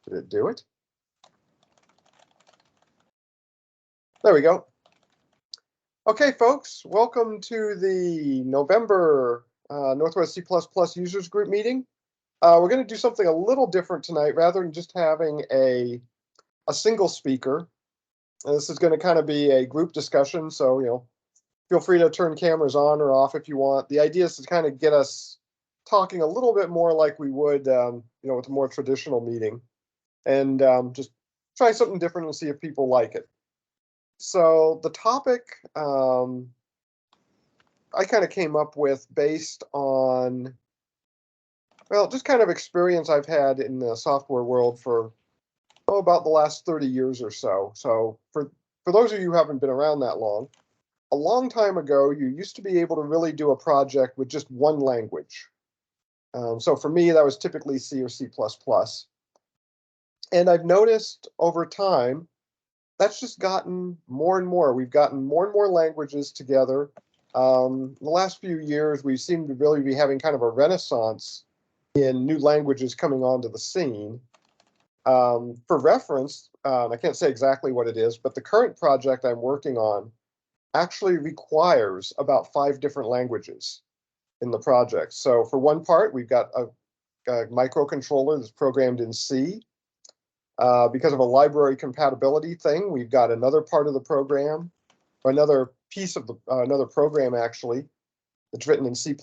Did it do it? There we go. Okay, folks, welcome to the November Northwest C++ users group meeting. We're going to do something a little different tonight. Rather than just having a single speaker, this is going to kind of be a group discussion. So, feel free to turn cameras on or off if you want. The idea is to kind of get us talking a little bit more like we would, with a more traditional meeting, and just try something different and see if people like it. So the topic I kind of came up with based on, well, just kind of experience I've had in the software world for about the last 30 years or so. So for those of you who haven't been around that long, a long time ago, you used to be able to really do a project with just one language. So for me, that was typically C or C++. And I've noticed over time, that's just gotten more and more. We've gotten more and more languages together. The last few years, we seem to really be having kind of a renaissance in new languages coming onto the scene. For reference, I can't say exactly what it is, but the current project I'm working on actually requires about 5 different languages in the project. So for one part, we've got a microcontroller that's programmed in C. Because of a library compatibility thing, we've got another part of the program, or another piece of the another program actually, that's written in C++.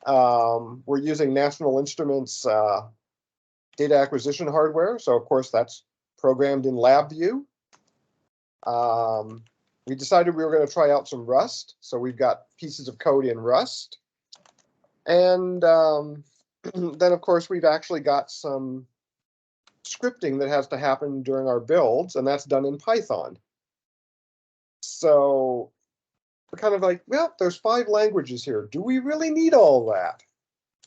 We're using National Instruments data acquisition hardware, so of course that's programmed in LabVIEW. We decided we were going to try out some Rust, so we've got pieces of code in Rust. And then, of course, we've actually got some scripting that has to happen during our builds, and that's done in Python. So we're kind of like, well, there's 5 languages here. Do we really need all that?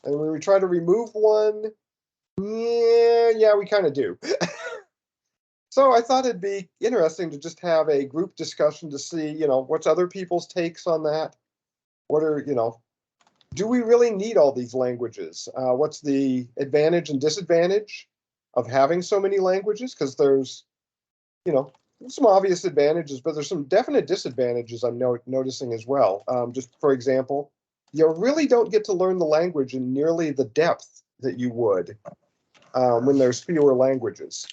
And when we try to remove one, yeah, we kind of do. So I thought it'd be interesting to just have a group discussion to see, what's other people's takes on that? What are, do we really need all these languages? What's the advantage and disadvantage of having so many languages? Because there's, some obvious advantages, but there's some definite disadvantages I'm noticing as well. Just for example, you really don't get to learn the language in nearly the depth that you would when there's fewer languages.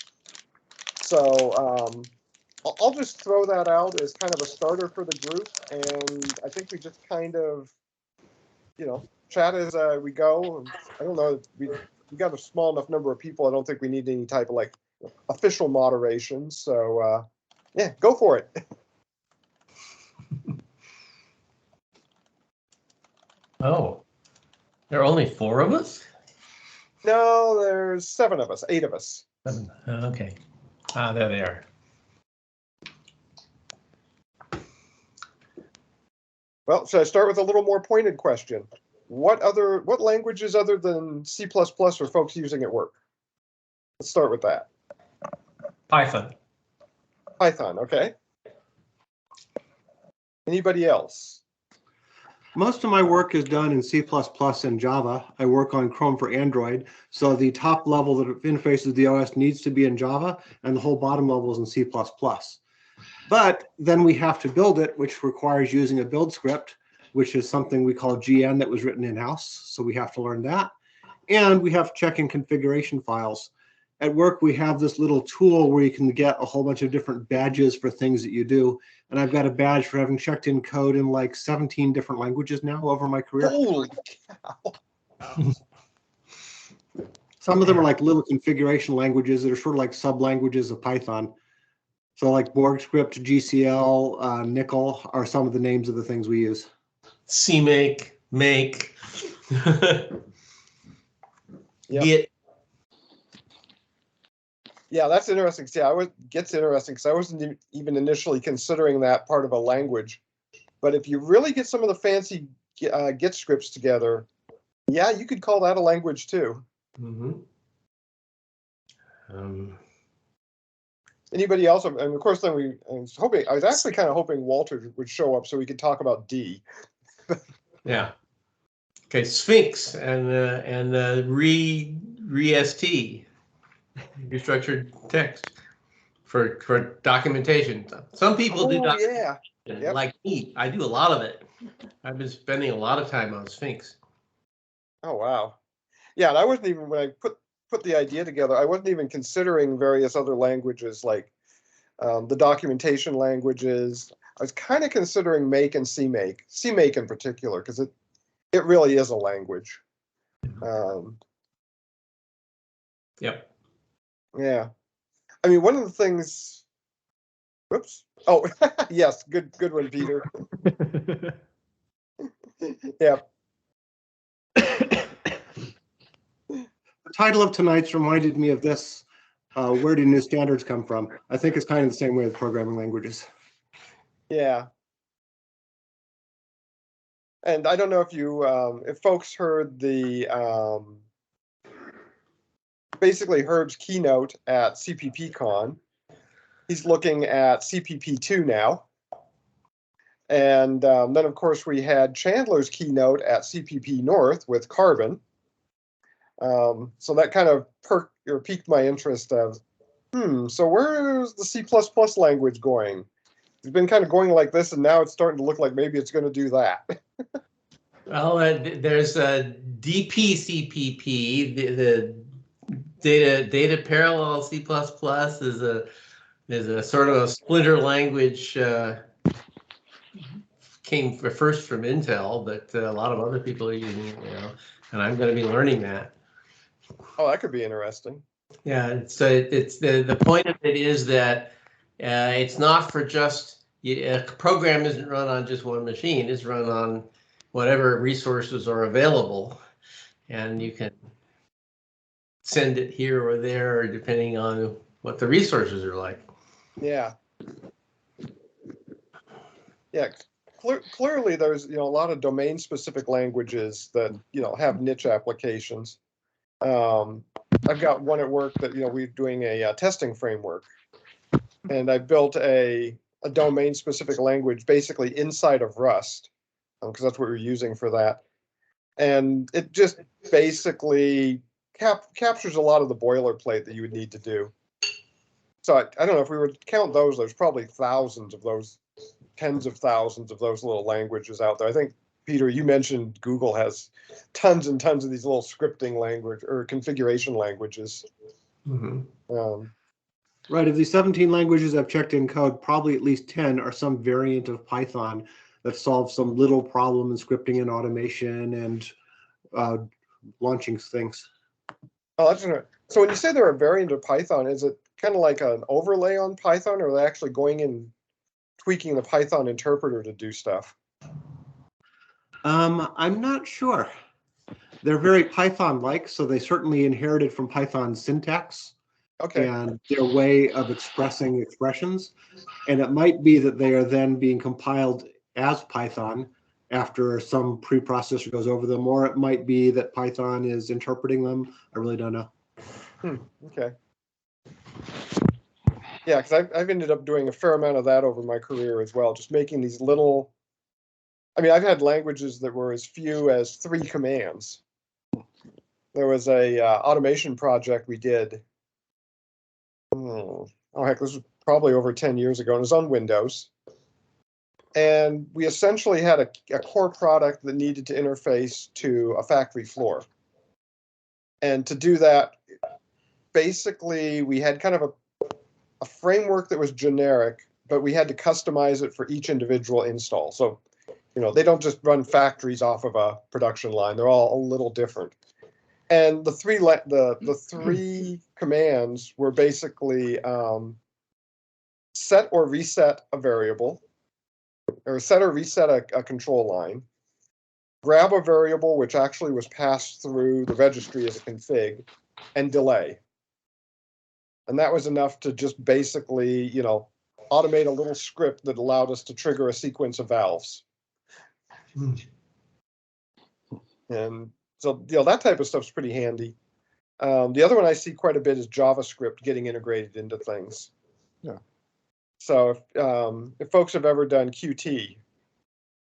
So I'll just throw that out as kind of a starter for the group, and I think we just kind of, chat as we go. I don't know, we got a small enough number of people. I don't think we need any type of official moderation. So yeah, go for it. Oh, there are only 4 of us? No, there's 7 of us, 8 of us. 7. Okay. There they are. Well, should I start with a little more pointed question? What languages other than C++ are folks using at work? Let's start with that. Python. Python, okay. Anybody else? Most of my work is done in C++ and Java. I work on Chrome for Android, so the top level that interfaces the OS needs to be in Java, and the whole bottom level is in C++. But then we have to build it, which requires using a build script, which is something we call GN that was written in-house, so we have to learn that. And we have to check in configuration files. At work, we have this little tool where you can get a whole bunch of different badges for things that you do. And I've got a badge for having checked in code in 17 different languages now over my career. Holy cow. Some of them are little configuration languages that are sort of like sub-languages of Python. So BorgScript, GCL, Nickel are some of the names of the things we use. CMake, make, Git. Yeah, that's interesting. See, Git's interesting because I wasn't even initially considering that part of a language. But if you really get some of the fancy Git scripts together, yeah, you could call that a language too. Mm-hmm. Anybody else? And of course, then I was actually kind of hoping Walter would show up so we could talk about D. Yeah. Okay, Sphinx and REST, restructured text for documentation. Some people do Oh, not, yeah. Yep. like me. I do a lot of it. I've been spending a lot of time on Sphinx. Oh, wow. Yeah, and I wasn't even, when I put the idea together, I wasn't even considering various other languages like the documentation languages. I was kind of considering Make and CMake, CMake in particular, because it really is a language. Yep. Yeah. I mean, one of the things, whoops. Oh, yes, good one, Peter. Yeah. The title of tonight's reminded me of this. Where do new standards come from? I think it's kind of the same way with programming languages. Yeah. And I don't know if folks heard the basically Herb's keynote at CPPCon. He's looking at CPP2 now. And then, of course, we had Chandler's keynote at CPP North with Carbon. So that kind of piqued my interest of, so where's the C++ language going? It's been kind of going like this, and now it's starting to look like maybe it's going to do that. Well, there's a DPCPP, the data parallel C++ is a sort of a splinter language. Came first from Intel, but a lot of other people are using it now, and I'm going to be learning that. Oh, that could be interesting. Yeah, so it's the point of it is that it's not for just a program isn't run on just one machine. It's run on whatever resources are available, and you can send it here or there depending on what the resources are like. Yeah. Yeah. Clearly, there's a lot of domain-specific languages that have niche applications. I've got one at work that we're doing a testing framework, and I built a domain-specific language basically inside of Rust, because that's what we're using for that, and it just basically captures a lot of the boilerplate that you would need to do. So I don't know if we were to count those. There's probably thousands of those. Tens of thousands of those little languages out there. I think, Peter, you mentioned Google has tons and tons of these little scripting language or configuration languages. Mm-hmm. Right, of these 17 languages I've checked in code, probably at least 10 are some variant of Python that solves some little problem in scripting and automation and launching things. Oh, that's interesting. So when you say they're a variant of Python, is it kind of like an overlay on Python, or are they actually going in tweaking the Python interpreter to do stuff? I'm not sure. They're very Python-like, so they certainly inherited from Python's syntax and their way of expressing expressions. And it might be that they are then being compiled as Python after some preprocessor goes over them, or it might be that Python is interpreting them. I really don't know. Okay. Yeah, because I've ended up doing a fair amount of that over my career as well, just making these little. I mean, I've had languages that were as few as 3 commands. There was a automation project we did. Oh heck, this was probably over 10 years ago, and it was on Windows. And we essentially had a core product that needed to interface to a factory floor. And to do that, basically, we had kind of a framework that was generic, but we had to customize it for each individual install. So, they don't just run factories off of a production line. They're all a little different. And the three commands were basically set or reset a variable, or set or reset a control line, grab a variable which actually was passed through the registry as a config, and delay. And that was enough to just basically, automate a little script that allowed us to trigger a sequence of valves. And so, that type of stuff's pretty handy. The other one I see quite a bit is JavaScript getting integrated into things. Yeah. So if folks have ever done Qt,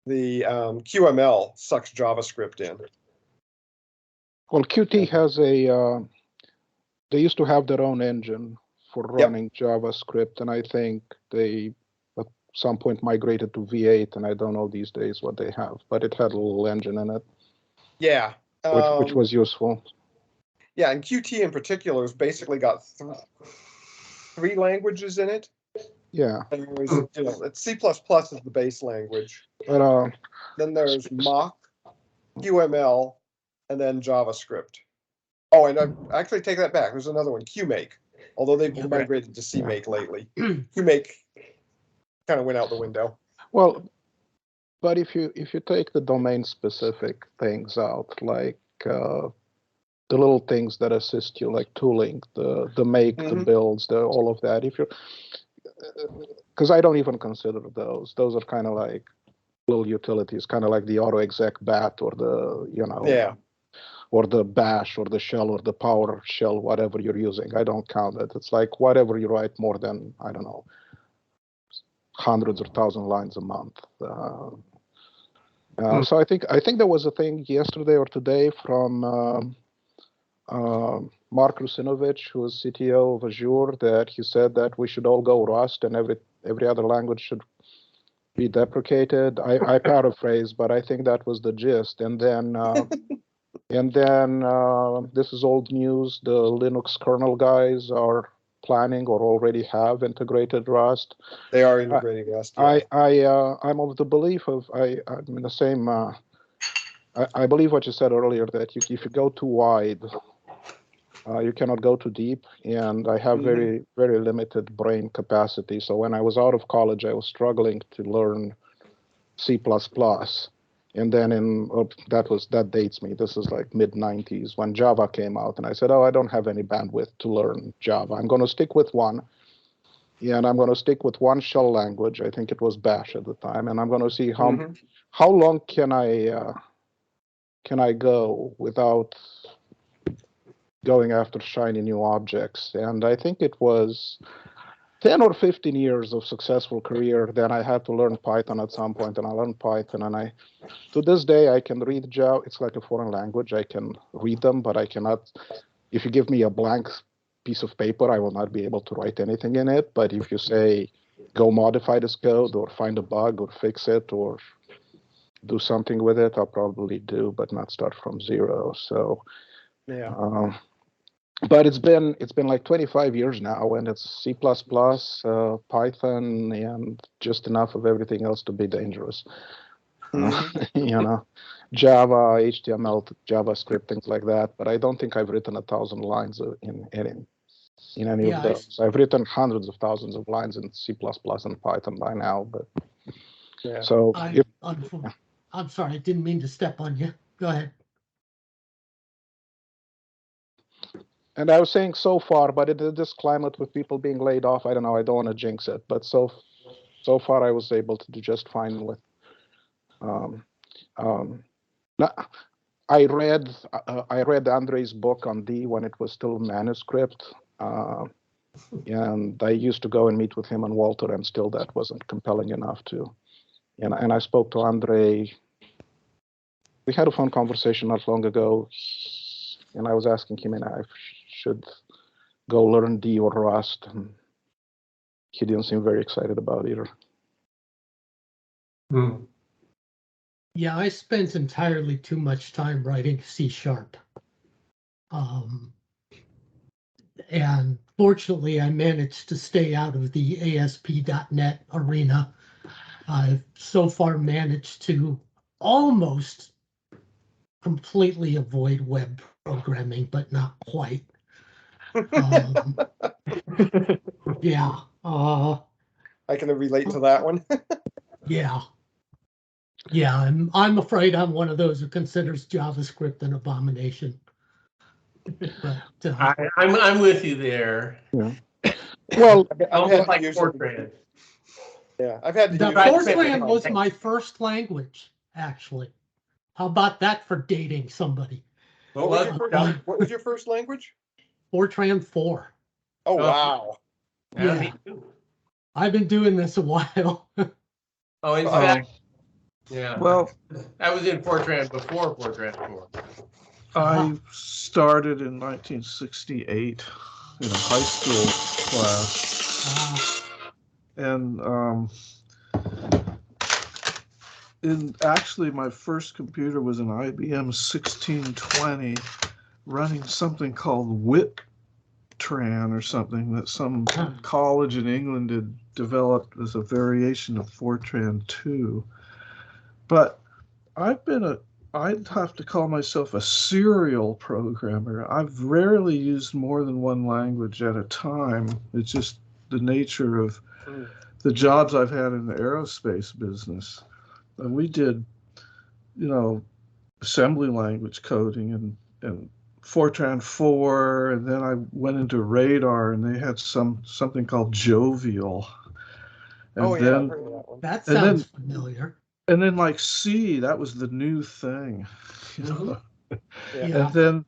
the QML sucks JavaScript in. Well, Qt has a they used to have their own engine for running JavaScript, and I think they at some point migrated to V8, and I don't know these days what they have, but it had a little engine in it, Yeah. which was useful. Yeah, and Qt in particular has basically got three languages in it. Yeah. There's, it's C++ is the base language. But Then there's Mach, QML, and then JavaScript. Oh, and I actually take that back. There's another one, QMake. Although they've migrated to CMake lately. QMake kind of went out the window. well, but if you take the domain specific things out, like the little things that assist you, like tooling, the make, the builds, all of that. If you're, because I don't even consider those. Those are kind of like little utilities, kind of like the AutoExec bat or the or the bash or the shell or the PowerShell, whatever you're using. I don't count it. It's like whatever you write more than, I don't know, hundreds or thousand lines a month. So I think there was a thing yesterday or today from Mark Rusinovich, who is CTO of Azure, that he said that we should all go Rust and every other language should be deprecated. I paraphrase, but I think that was the gist. And then this is old news. The Linux kernel guys are planning or already have integrated Rust. They are integrating Rust. Yeah. I'm of the belief of I'm in the same. I believe what you said earlier, that if you go too wide, you cannot go too deep. And I have very, very limited brain capacity. So when I was out of college, I was struggling to learn C++. And then that dates me. This is like mid 90s when Java came out. And I said, I don't have any bandwidth to learn Java. I'm going to stick with one. And I'm going to stick with one shell language. I think it was Bash at the time. And I'm going to see how long can I go without going after shiny new objects. And I think it was 10 or 15 years of successful career. Then I had to learn Python at some point, and I learned Python. And to this day, I can read Java. It's like a foreign language. I can read them, but I cannot. If you give me a blank piece of paper, I will not be able to write anything in it. But if you say, go modify this code or find a bug or fix it or do something with it, I'll probably do, but not start from zero. So, but it's been like 25 years now, and it's C++, Python, and just enough of everything else to be dangerous. Java, HTML, JavaScript, things like that. But I don't think I've written 1,000 lines in any of those. I've written hundreds of thousands of lines in C++ and Python by now. But so I'm sorry, I didn't mean to step on you. Go ahead. And I was saying so far, but in this climate with people being laid off, I don't know. I don't want to jinx it, but so far I was able to do just fine with. I read Andrei's book on D when it was still manuscript, and I used to go and meet with him and Walter, and still that wasn't compelling enough to. And I spoke to Andrei. We had a phone conversation not long ago, and I was asking him, and I should go learn D or Rust, and he didn't seem very excited about either. Yeah, I spent entirely too much time writing C#. And fortunately, I managed to stay out of the ASP.NET arena. I've so far managed to almost completely avoid web programming, but not quite. Yeah. I can relate to that one. Yeah. I'm afraid I'm one of those who considers JavaScript an abomination. But, I'm with you there. Yeah. Well, I've had like to use Fortran. Yeah, I've had to use Fortran was my first language, actually. How about that for dating somebody? What was your first language? Fortran 4. Oh, wow. Yeah, me too. I've been doing this a while. In fact, Yeah. Well, I was in Fortran before Fortran 4. I started in 1968 in a high school class, and actually my first computer was an IBM 1620 running something called WITran or something that some college in England had developed as a variation of Fortran 2. But I'd have to call myself a serial programmer. I've rarely used more than one language at a time. It's just the nature of the jobs I've had in the aerospace business. And we did, assembly language coding and Fortran 4, and then I went into Radar, and they had something called Jovial. And Oh, yeah, then, I've heard of that one. That And then- sounds familiar. and then like C, that was the new thing. Yeah. And then,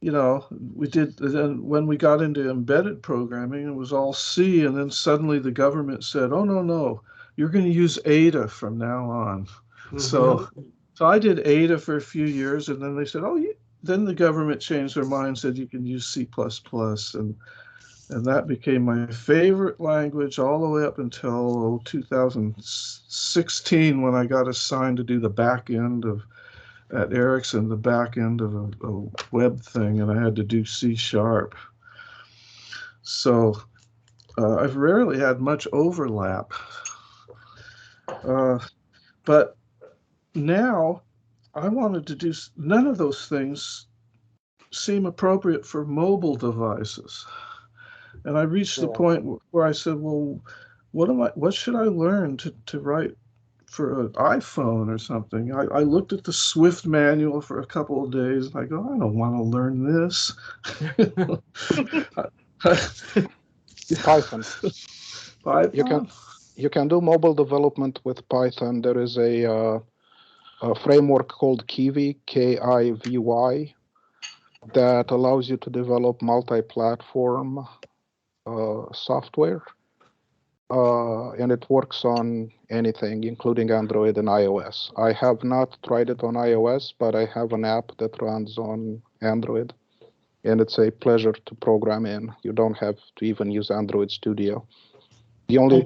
then when we got into embedded programming, it was all C, and then suddenly the government said, "Oh, no, you're going to use Ada from now on." So I did Ada for a few years, and then they said, then the government changed their mind, said you can use C++, and that became my favorite language all the way up until 2016, when I got assigned to do the back end at Ericsson, the back end of a web thing, and I had to do C#. So I've rarely had much overlap. But now I wanted to do, none of those things seem appropriate for mobile devices. And I reached the point where I said, well, what should I learn to write for an iPhone or something? I looked at the Swift manual for a couple of days, and I go, I don't want to learn this. Python. Python? You can do mobile development with Python. There is a framework called Kivy, Kivy, that allows you to develop multi-platform software, and it works on anything, including Android and iOS. I have not tried it on iOS, but I have an app that runs on Android, and it's a pleasure to program in. You don't have to even use Android Studio. The only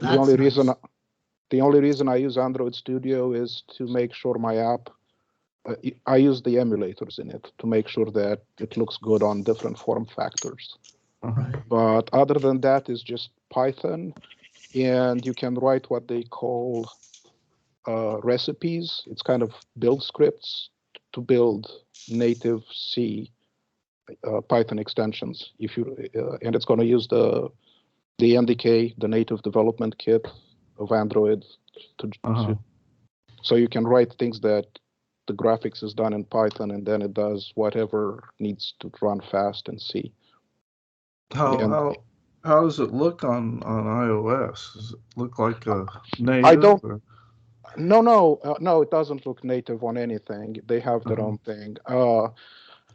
reason I use Android Studio is to make sure my app, I use the emulators in it to make sure that it looks good on different form factors. Right. But other than that, it's just Python, and you can write what they call recipes. It's kind of build scripts to build native C Python extensions. And it's going to use the NDK, the native development kit of Android, so you can write things that the graphics is done in Python, and then it does whatever needs to run fast in C. How does it look on iOS? Does it look like a native? No, it doesn't look native on anything. They have their own thing.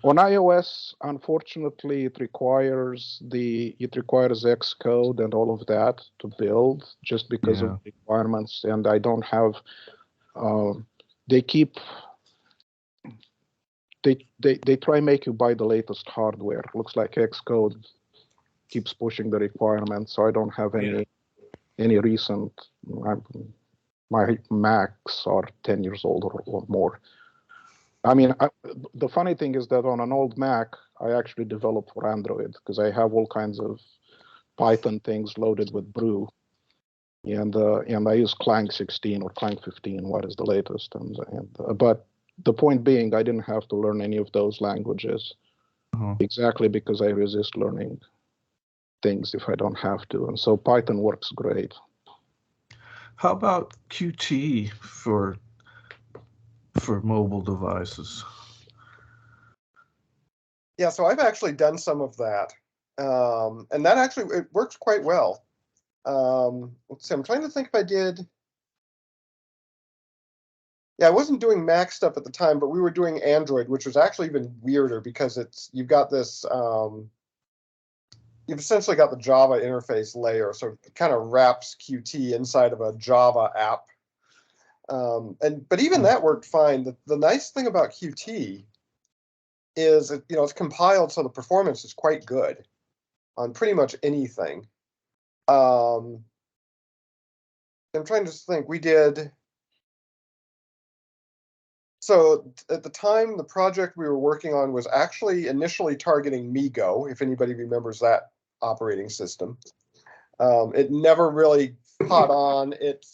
On iOS, unfortunately, it requires Xcode and all of that to build, just because of requirements. And I don't have. They try make you buy the latest hardware. Looks like Xcode keeps pushing the requirements, so I don't have any recent. My Macs are 10 years old or more. I mean, the funny thing is that on an old Mac, I actually developed for Android because I have all kinds of Python things loaded with Brew, and I use Clang 16 or Clang 15. What is the latest? But the point being, I didn't have to learn any of those languages, exactly because I resist learning things if I don't have to, and so Python works great. How about Qt for mobile devices? Yeah, so I've actually done some of that, and that actually it works quite well. Let's see, I'm trying to think if I did. Yeah, I wasn't doing Mac stuff at the time, but we were doing Android, which was actually even weirder because you've got this. You've essentially got the Java interface layer, so it kind of wraps Qt inside of a Java app. But even that worked fine. The nice thing about Qt is it's compiled so the performance is quite good on pretty much anything. I'm trying to think. We did. So at the time, the project we were working on was actually initially targeting MeeGo, if anybody remembers that operating system. It never really caught on. It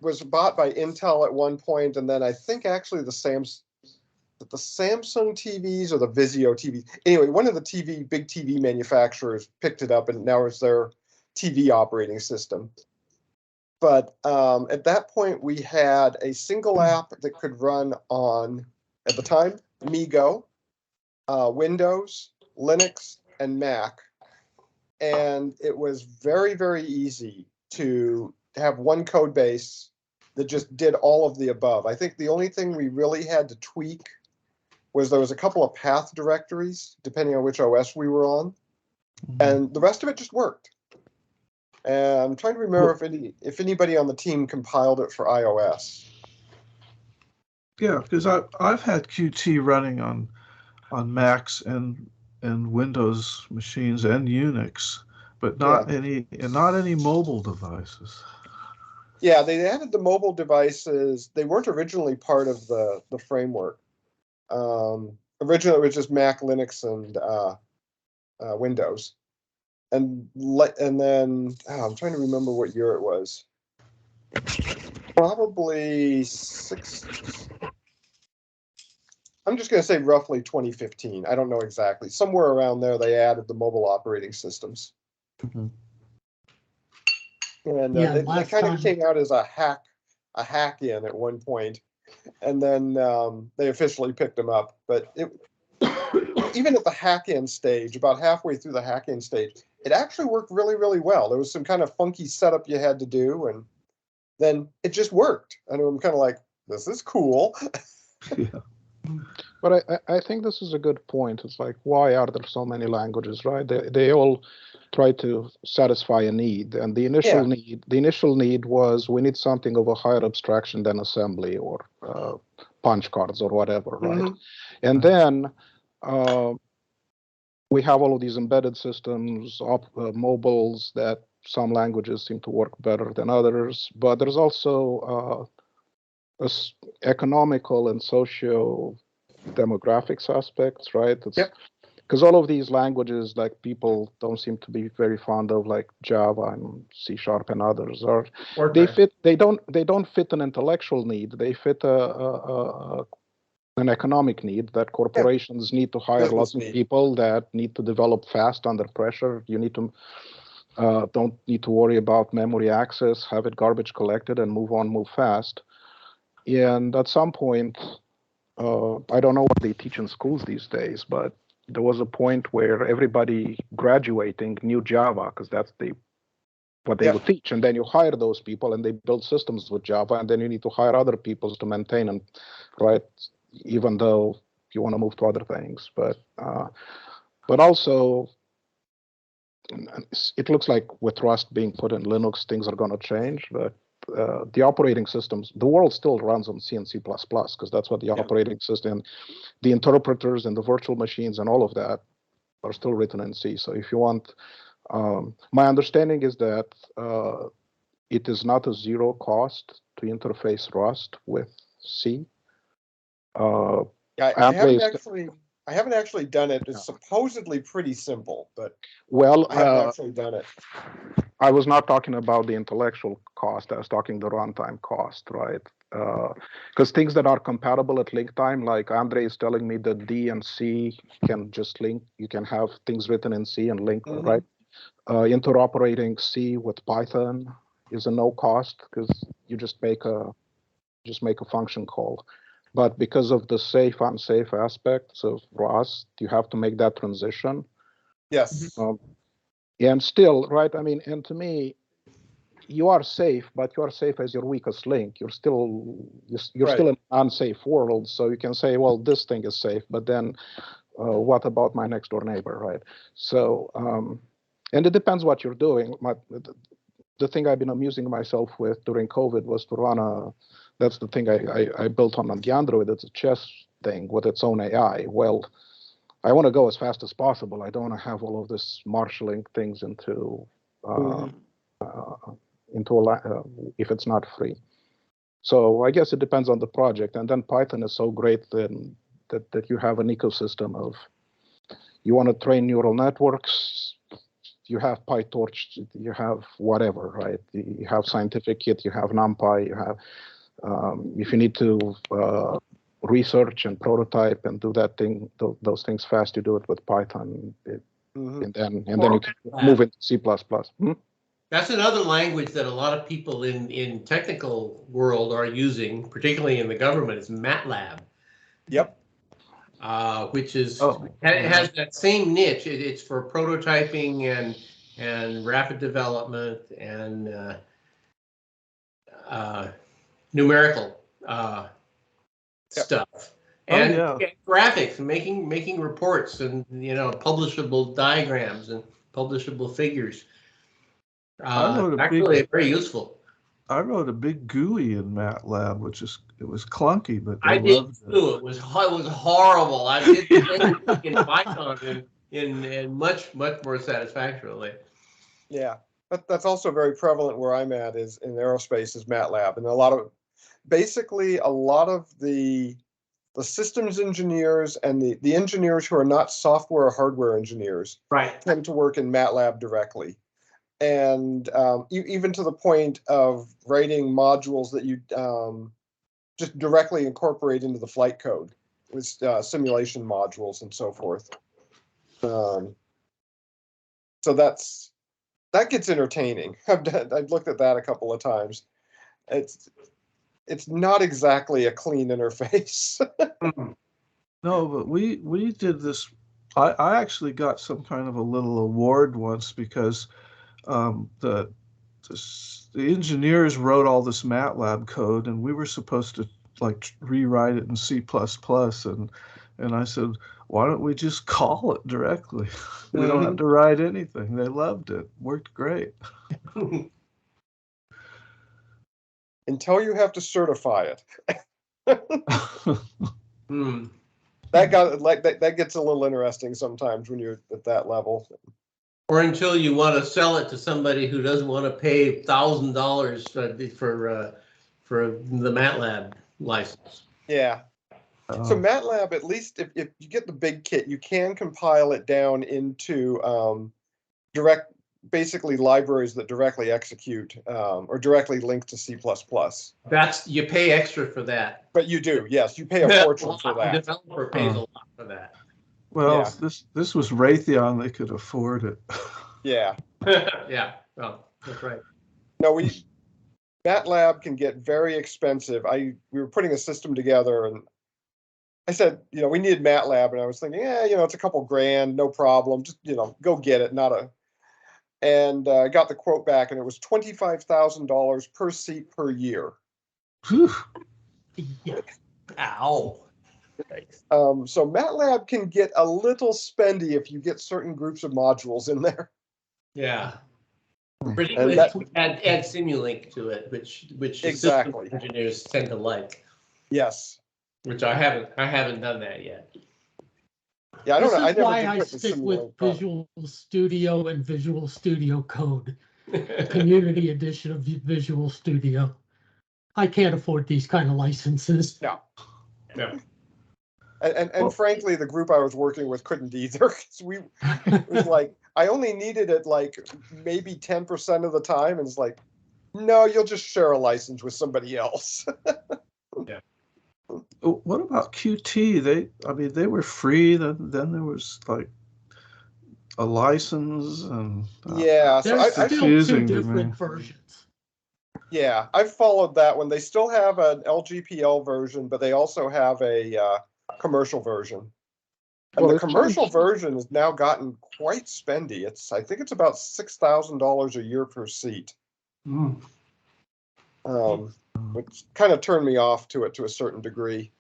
was bought by Intel at one point, and then I think actually the Samsung TVs or the Vizio TVs. Anyway, one of the big TV manufacturers picked it up, and now it's their TV operating system. But at that point, we had a single app that could run on, at the time, MeeGo, Windows, Linux, and Mac. And it was very, very easy to have one code base that just did all of the above. I think the only thing we really had to tweak was there was a couple of path directories, depending on which OS we were on. And the rest of it just worked. And I'm trying to remember if anybody on the team compiled it for iOS. Yeah, because I've had Qt running on Macs and Windows machines and Unix, but not any mobile devices. Yeah, they added the mobile devices. They weren't originally part of the framework. Originally, it was just Mac, Linux, and Windows. And then I'm trying to remember what year it was. Probably I'm just going to say roughly 2015. I don't know exactly. Somewhere around there, they added the mobile operating systems. Mm-hmm. And they kind of came out as a hack-in at one point, and then they officially picked them up. But even at the hack-in stage, about halfway through the hack-in stage, it actually worked really, really well. There was some kind of funky setup you had to do, and then it just worked. And I'm kind of like, this is cool. Yeah. But I think this is a good point. It's like, why are there so many languages, right? They all try to satisfy a need, and the initial need was we need something of a higher abstraction than assembly or punch cards or whatever, right? Mm-hmm. And then we have all of these embedded systems, mobiles, that some languages seem to work better than others, but there's also economical and socio-demographics aspects, right? Yep. Because all of these languages, like, people don't seem to be very fond of, like Java and C# and others, or they don't fit an intellectual need. They fit an economic need that corporations need to hire lots of people that need to develop fast under pressure. You need to don't need to worry about memory access, have it garbage collected, and move fast. And at some point, I don't know what they teach in schools these days, but there was a point where everybody graduating knew Java because that's what they would teach. And then you hire those people and they build systems with Java, and then you need to hire other people to maintain them, right? Even though you want to move to other things. But also, it looks like with Rust being put in Linux, things are going to change. But the operating systems, the world still runs on C and C++ because that's what the operating system, the interpreters and the virtual machines and all of that are still written in C. So if you want, my understanding is that it is not a zero cost to interface Rust with C. I haven't actually done it. It's supposedly pretty simple, but I haven't actually done it. I was not talking about the intellectual cost. I was talking the runtime cost, right? Because things that are compatible at link time, like Andre is telling me that D and C can just link. You can have things written in C and link, right? Interoperating C with Python is a no cost because you just make a function call. But because of the safe, unsafe aspects of Rust, you have to make that transition. Yes. And still, right? I mean, and to me, you are safe, but you are safe as your weakest link. You're still still in an unsafe world. So you can say, well, this thing is safe, but then what about my next door neighbor, right? So, and it depends what you're doing. the thing I've been amusing myself with during COVID was to run that's the thing I built on the Android. It's a chess thing with its own AI. Well, I want to go as fast as possible. I don't want to have all of this marshalling things into if it's not free. So I guess it depends on the project. And then Python is so great then that you have an ecosystem of, you want to train neural networks, you have PyTorch, you have whatever, right? You have Scientific-Kit, you have NumPy, you have, if you need to research and prototype and do that thing, those things fast, you do it with Python, and then you can move into C++. That's another language that a lot of people in technical world are using, particularly in the government, is MATLAB. Yep. Which is it has that same niche. It's for prototyping and rapid development and numerical stuff. And graphics, making reports and publishable diagrams and publishable figures. Actually, very useful. I wrote a big GUI in MATLAB, it was clunky, but I did too. It was horrible. I did the in Python in much more satisfactorily. Yeah, that's also very prevalent where I'm at is in aerospace is MATLAB, and a lot of the systems engineers and the engineers who are not software or hardware engineers tend to work in MATLAB directly. And even to the point of writing modules that you just directly incorporate into the flight code with simulation modules and so forth. So that gets entertaining. I've looked at that a couple of times. It's not exactly a clean interface. No, but we did this. I actually got some kind of a little award once because the engineers wrote all this MATLAB code, and we were supposed to rewrite it in C++. And I said, why don't we just call it directly? We don't have to write anything. They loved it. Worked great. Until you have to certify it. That gets a little interesting sometimes when you're at that level. Or until you want to sell it to somebody who doesn't want to pay $1,000 for the MATLAB license. Yeah. So MATLAB, at least if you get the big kit, you can compile it down into basically libraries that directly execute or directly link to C++. You pay extra for that. But you do, yes, you pay a fortune for that. The developer pays a lot for that. Well, this was Raytheon; they could afford it. Yeah. Yeah. Well, that's right. No, MATLAB can get very expensive. We were putting a system together, and I said, we needed MATLAB, and I was thinking, it's a couple grand, no problem. Just go get it. And I got the quote back, and it was $25,000 per seat per year. Ow. So MATLAB can get a little spendy if you get certain groups of modules in there. Yeah. Particularly if we add Simulink to it, which exactly system engineers tend to like. Yes. Which I haven't done that yet. Yeah, I don't know. This is why I stick with Visual Studio and Visual Studio Code, Community Edition of Visual Studio. I can't afford these kind of licenses. No. And frankly, the group I was working with couldn't either. It was like, I only needed it maybe 10% of the time. And it's like, no, you'll just share a license with somebody else. Yeah. What about Qt? They were free. Then there was a license, and so there's still two different versions. Yeah, I've followed that one. They still have an LGPL version, but they also have a commercial version. And the commercial version has now gotten quite spendy. I think it's about $6,000 a year per seat. Which kind of turned me off to it to a certain degree.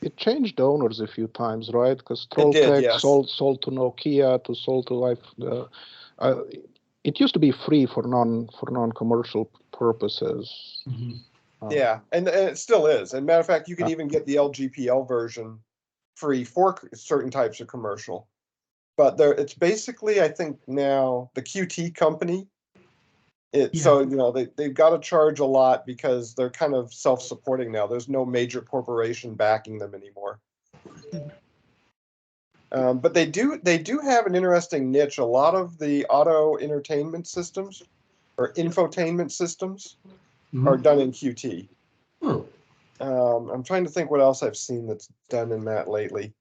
It changed owners a few times, right? Because Trolltech sold to Nokia, sold to it used to be free for non-commercial purposes. Yeah, and it still is. And matter of fact, you can even get the LGPL version free for certain types of commercial. But it's basically, I think now the Qt company. So they've got to charge a lot because they're kind of self-supporting now. There's no major corporation backing them anymore. But they do have an interesting niche. A lot of the auto entertainment systems or infotainment systems are done in Qt. I'm trying to think what else I've seen that's done in that lately.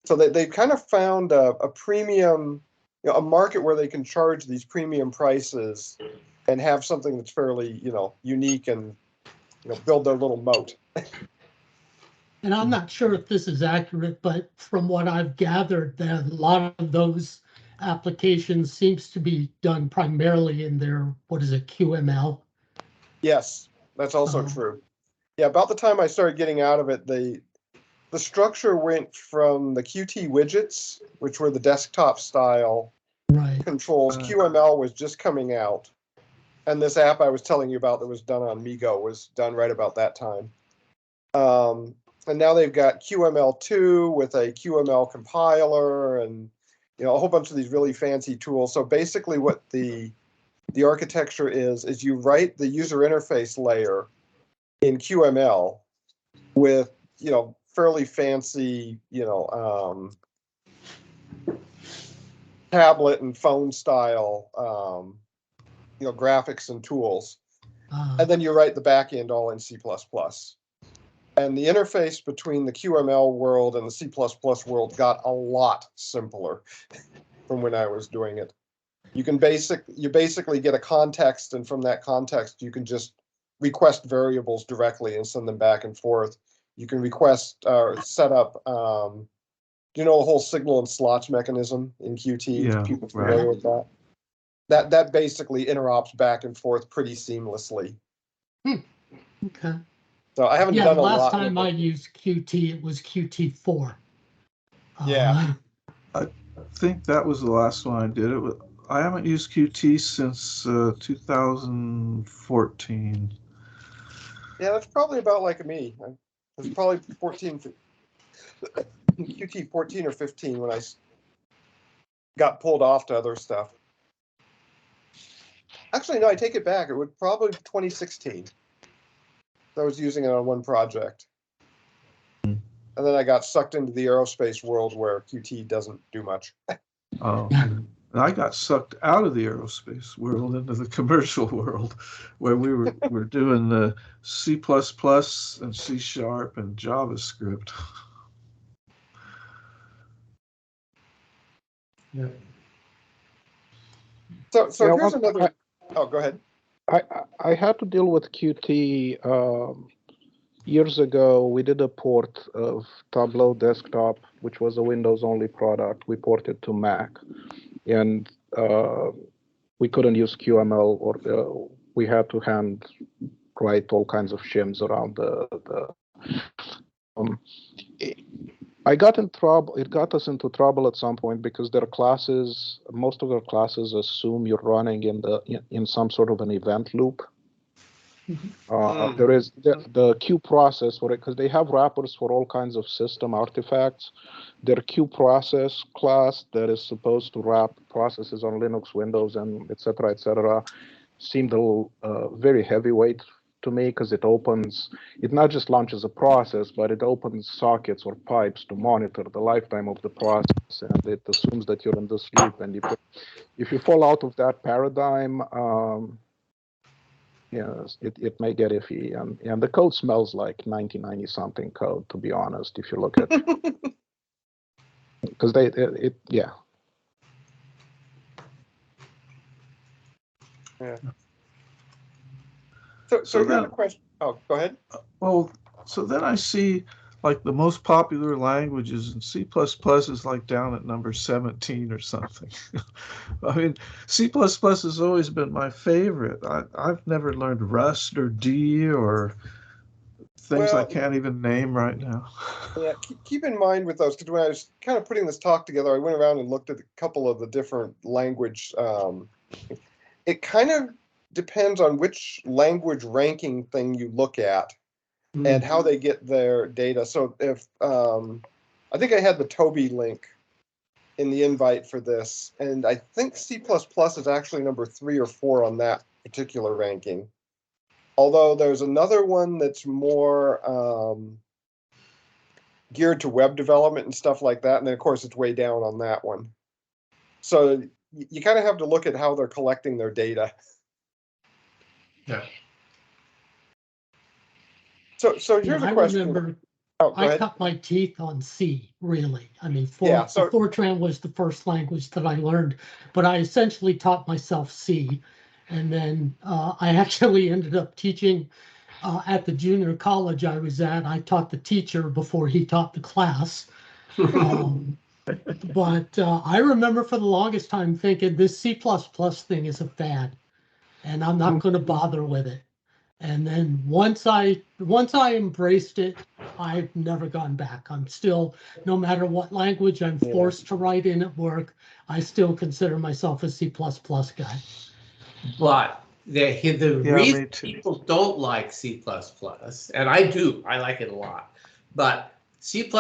So they've kind of found a premium, a market where they can charge these premium prices and have something that's fairly, unique and, build their little moat. And I'm not sure if this is accurate, but from what I've gathered, that a lot of those applications seems to be done primarily in their, what is it, QML? Yes, that's also true. Yeah, about the time I started getting out of it, the structure went from the Qt widgets, which were the desktop style controls. QML was just coming out. And this app I was telling you about that was done on MeeGo was done right about that time. And now they've got QML2 with a QML compiler and a whole bunch of these really fancy tools. So basically what the architecture is you write the user interface layer in QML with, fairly fancy, tablet and phone style, graphics and tools. And then you write the back end all in C++. And the interface between the QML world and the C++ world got a lot simpler from when I was doing it. You basically get a context, and from that context, you can just request variables directly and send them back and forth. You can request or set up, the whole signal and slots mechanism in Qt? Yeah, people familiar with that? That basically interops back and forth pretty seamlessly. Okay. So I haven't done a lot. Last time I used Qt, it was Qt4. Yeah. I think that was the last one I did. I haven't used Qt since 2014. Yeah, that's probably about like me. It was probably Qt 14 or 15 when I got pulled off to other stuff. Actually, no, I take it back. It would probably 2016. I was using it on one project. And then I got sucked into the aerospace world where Qt doesn't do much. Oh, and I got sucked out of the aerospace world into the commercial world where we were doing the C++ and C# and JavaScript. Yeah. So here's another. Oh, go ahead. I had to deal with Qt years ago. We did a port of Tableau Desktop, which was a Windows-only product. We ported to Mac, and we couldn't use QML, or we had to hand write all kinds of shims around I got in trouble. It got us into trouble at some point because their classes, most of their classes, assume you're running in some sort of an event loop. There is the queue process for it, because they have wrappers for all kinds of system artifacts. Their queue process class that is supposed to wrap processes on Linux, Windows, and et cetera, seemed a little very heavyweight to me, because it not just launches a process, but it opens sockets or pipes to monitor the lifetime of the process, and it assumes that you're in this loop. And if you fall out of that paradigm, yes, it may get iffy, and the code smells like 1990 something code, to be honest. If you look at, because yeah. So here's a question. Oh, go ahead. Well, so then I see like the most popular languages, and C++ is like down at number 17 or something. I mean, C++ has always been my favorite. I've never learned Rust or D or things I can't even name right now. Yeah, keep in mind with those, because when I was kind of putting this talk together, I went around and looked at a couple of the different language it kind of depends on which language ranking thing you look at and how they get their data. So if I think I had the Toby link in the invite for this, and I think C++ is actually number 3 or 4 on that particular ranking. Although there's another one that's more geared to web development and stuff like that, and then of course it's way down on that one. So you kind of have to look at how they're collecting their data. Yeah. So here's a question. I remember Oh, go I ahead. cut my teeth on C, really. I mean, Yeah, so- Fortran was the first language that I learned, but I essentially taught myself C. And then I actually ended up teaching at the junior college I was at. I taught the teacher before he taught the class. But I remember for the longest time thinking this C++ thing is a fad, and I'm not going to bother with it. And then once I embraced it, I've never gone back. I'm still, no matter what language I'm forced to write in at work, I still consider myself a C++ guy. But the me reason too. people don't like C++, and I do, I like it a lot, but C++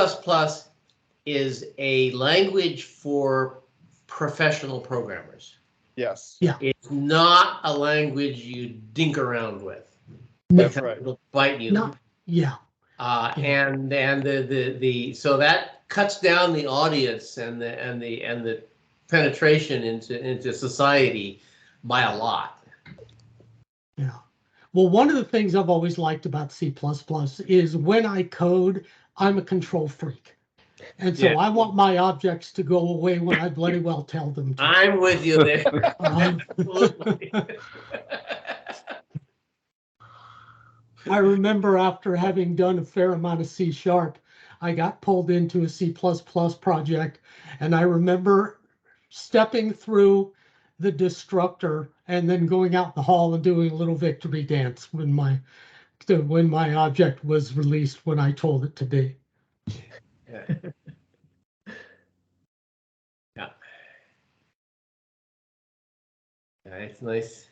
is a language for professional programmers. Yes. Yeah. It's not a language you dink around with. That's Because right. it'll bite you. No, yeah. And the so that cuts down the audience and the penetration into society by a lot. Yeah. Well, one of the things I've always liked about C++ is when I code, I'm a control freak. And so Yeah. I want my objects to go away when I bloody well tell them to. I'm with you there. Absolutely. I remember after having done a fair amount of C#, I got pulled into a C++ project, and I remember stepping through the destructor and then going out the hall and doing a little victory dance when my object was released when I told it to be. Yeah. Yeah. Yeah, it's nice.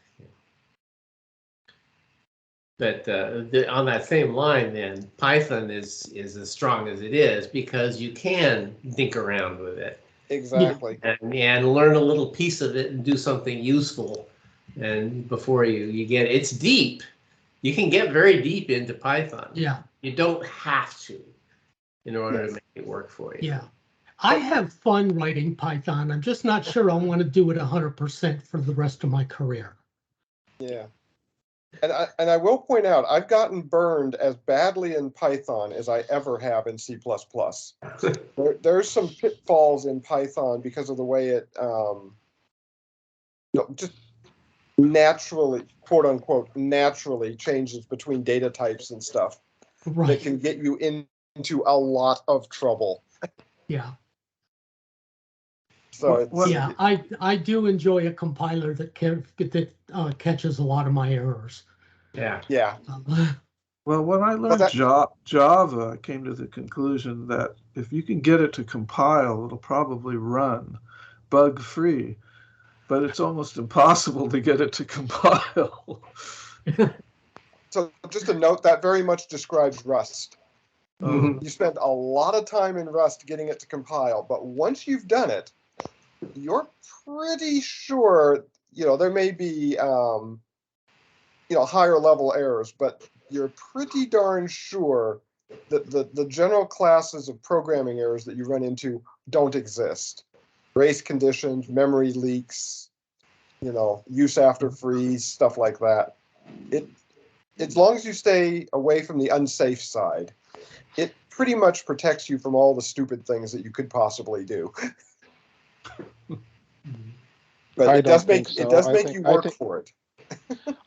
But on that same line, then Python is as strong as it is because you can think around with it Exactly. and learn a little piece of it and do something useful. And before you get it's deep, you can get very deep into Python. Yeah. You don't have to in order Yes. to make it work for you. Yeah. I have fun writing Python. I'm just not sure I want to do it 100% for the rest of my career. Yeah. And I will point out, I've gotten burned as badly in Python as I ever have in C++. There's some pitfalls in Python because of the way it just naturally, quote unquote, naturally changes between data types and stuff that Right. can get you into a lot of trouble. Yeah. So What- Yeah. I do enjoy a compiler that catches a lot of my errors. Yeah. yeah, Well, when I learned Java, I came to the conclusion that if you can get it to compile, it'll probably run bug-free. But it's almost impossible to get it to compile. so just a note that very much describes Rust. Mhm. You spend a lot of time in Rust getting it to compile, but once you've done it, you're pretty sure, there may be, higher level errors, but you're pretty darn sure that the general classes of programming errors that you run into don't exist. Race conditions, memory leaks, use after freeze, stuff like that. As long as you stay away from the unsafe side, it pretty much protects you from all the stupid things that you could possibly do. But I it does don't make think so. it does I make think- you I work think- for it.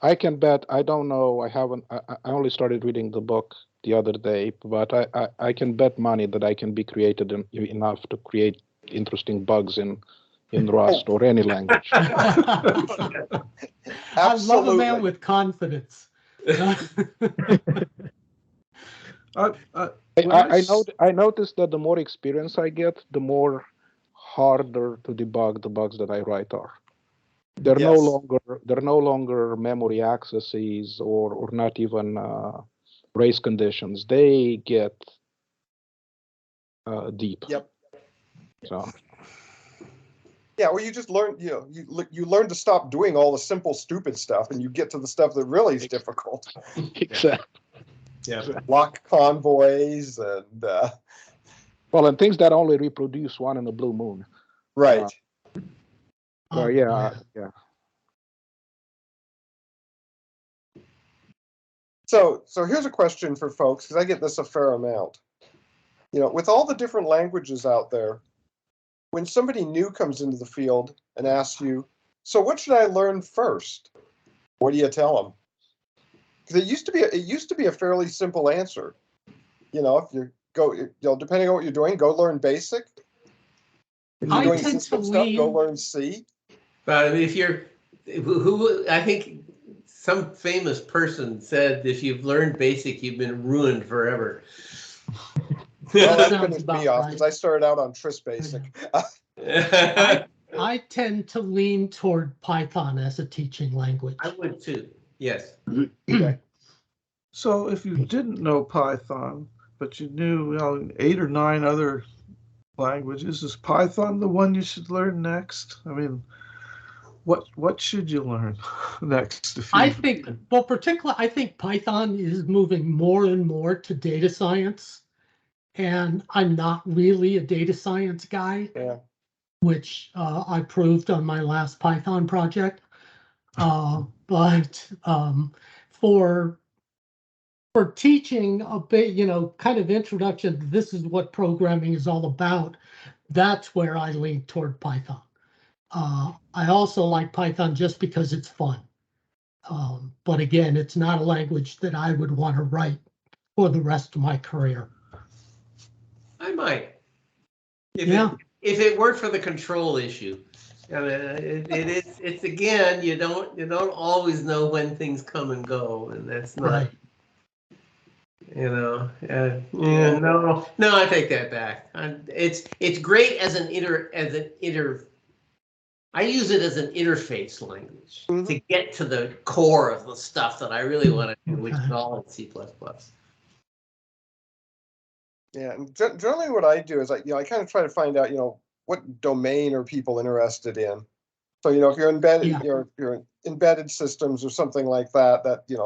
I can bet. I don't know. I haven't. I only started reading the book the other day, but I can bet money that I can be creative enough to create interesting bugs in Rust or any language. I love a man Absolutely. with confidence. I noticed that the more experience I get, the more harder to debug the bugs that I write are. They're no Yes. longer memory accesses or not even race conditions. They get deep. Yep. So Yeah, well, you just learn, you learn to stop doing all the simple, stupid stuff, and you get to the stuff that really is difficult. exactly. Yeah. Lock convoys and Well, and things that only reproduce one in a blue moon. right. So Oh, yeah. So here's a question for folks, because I get this a fair amount. With all the different languages out there, when somebody new comes into the field and asks you, so what should I learn first? What do you tell them? Because it used to be a fairly simple answer. If you go, depending on what you're doing, go learn basic. If you're I doing tend to system stuff, go lean- learn C. But I mean, if you're, who, I think some famous person said, if you've learned basic, you've been ruined forever. Well, that Sounds finished me about off right. because I started out on Tris Basic. I tend to lean toward Python as a teaching language. I would too, yes. Okay. So if you didn't know Python, but you knew 8 or 9 other languages, is Python the one you should learn next? I mean, what should you learn next? I think Python is moving more and more to data science, and I'm not really a data science guy, Yeah. which I proved on my last Python project. But for teaching a bit, kind of introduction, this is what programming is all about. That's where I lean toward Python. I also like Python just because it's fun. But again, it's not a language that I would want to write for the rest of my career. I might. Yeah. If it weren't for the control issue. I mean, it's again, you don't always know when things come and go, and that's not, Right. no, I take that back. It's great as an I use it as an interface language to get to the core of the stuff that I really want to do, which is all in C++. Yeah, and generally what I do is I kind of try to find out, what domain are people interested in. So, if you're embedded, Yeah. you're in embedded systems or something like that,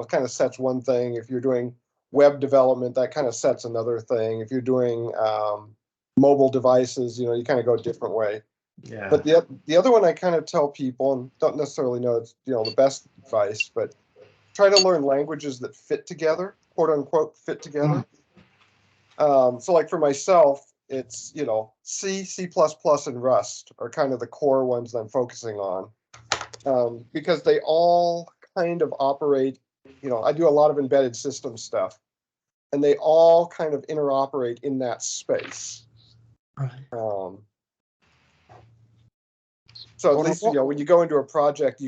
kind of sets one thing. If you're doing web development, that kind of sets another thing. If you're doing mobile devices, you kind of go a different way. Yeah. But the other one I kind of tell people, and don't necessarily know it's the best advice, but try to learn languages that fit together, quote unquote, fit together. So like for myself, it's C, C++, and Rust are kind of the core ones that I'm focusing on, because they all kind of operate. I do a lot of embedded system stuff, and they all kind of interoperate in that space. Right. So at least when you go into a project,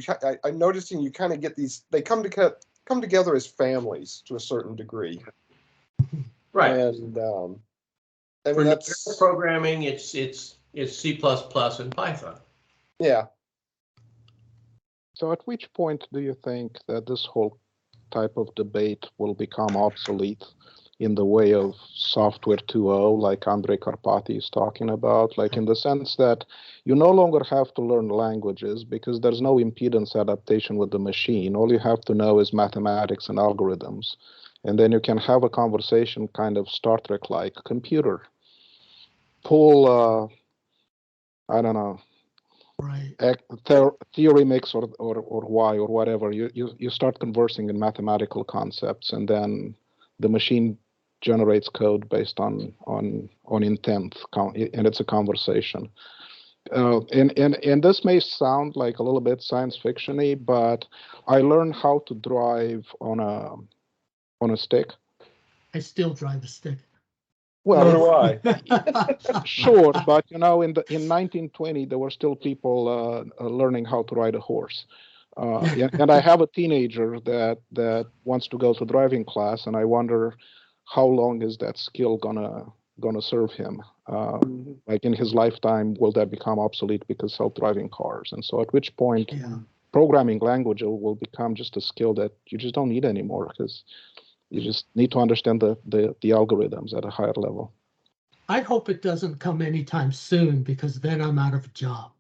I'm noticing you kind of get these. They come together as families to a certain degree. Right. And I mean For that's programming, it's C++ and Python. Yeah. So at which point do you think that this whole type of debate will become obsolete in the way of software 2.0, like Andrei Karpathy is talking about, like in the sense that you no longer have to learn languages because there's no impedance adaptation with the machine. All you have to know is mathematics and algorithms. And then you can have a conversation kind of Star Trek-like. Computer, pull, I don't know, Right. theorem X or Y or whatever. You start conversing in mathematical concepts, and then the machine generates code based on intent, and it's a conversation. And this may sound like a little bit science fiction-y, but I learned how to drive on a stick. I still drive a stick. So do I. Sure, but in 1920 there were still people learning how to ride a horse. And I have a teenager that wants to go to driving class, and I wonder how long is that skill gonna going to serve him? Like in his lifetime, will that become obsolete because self-driving cars? And so at which point Yeah. programming language will become just a skill that you just don't need anymore because you just need to understand the algorithms at a higher level. I hope it doesn't come anytime soon because then I'm out of a job.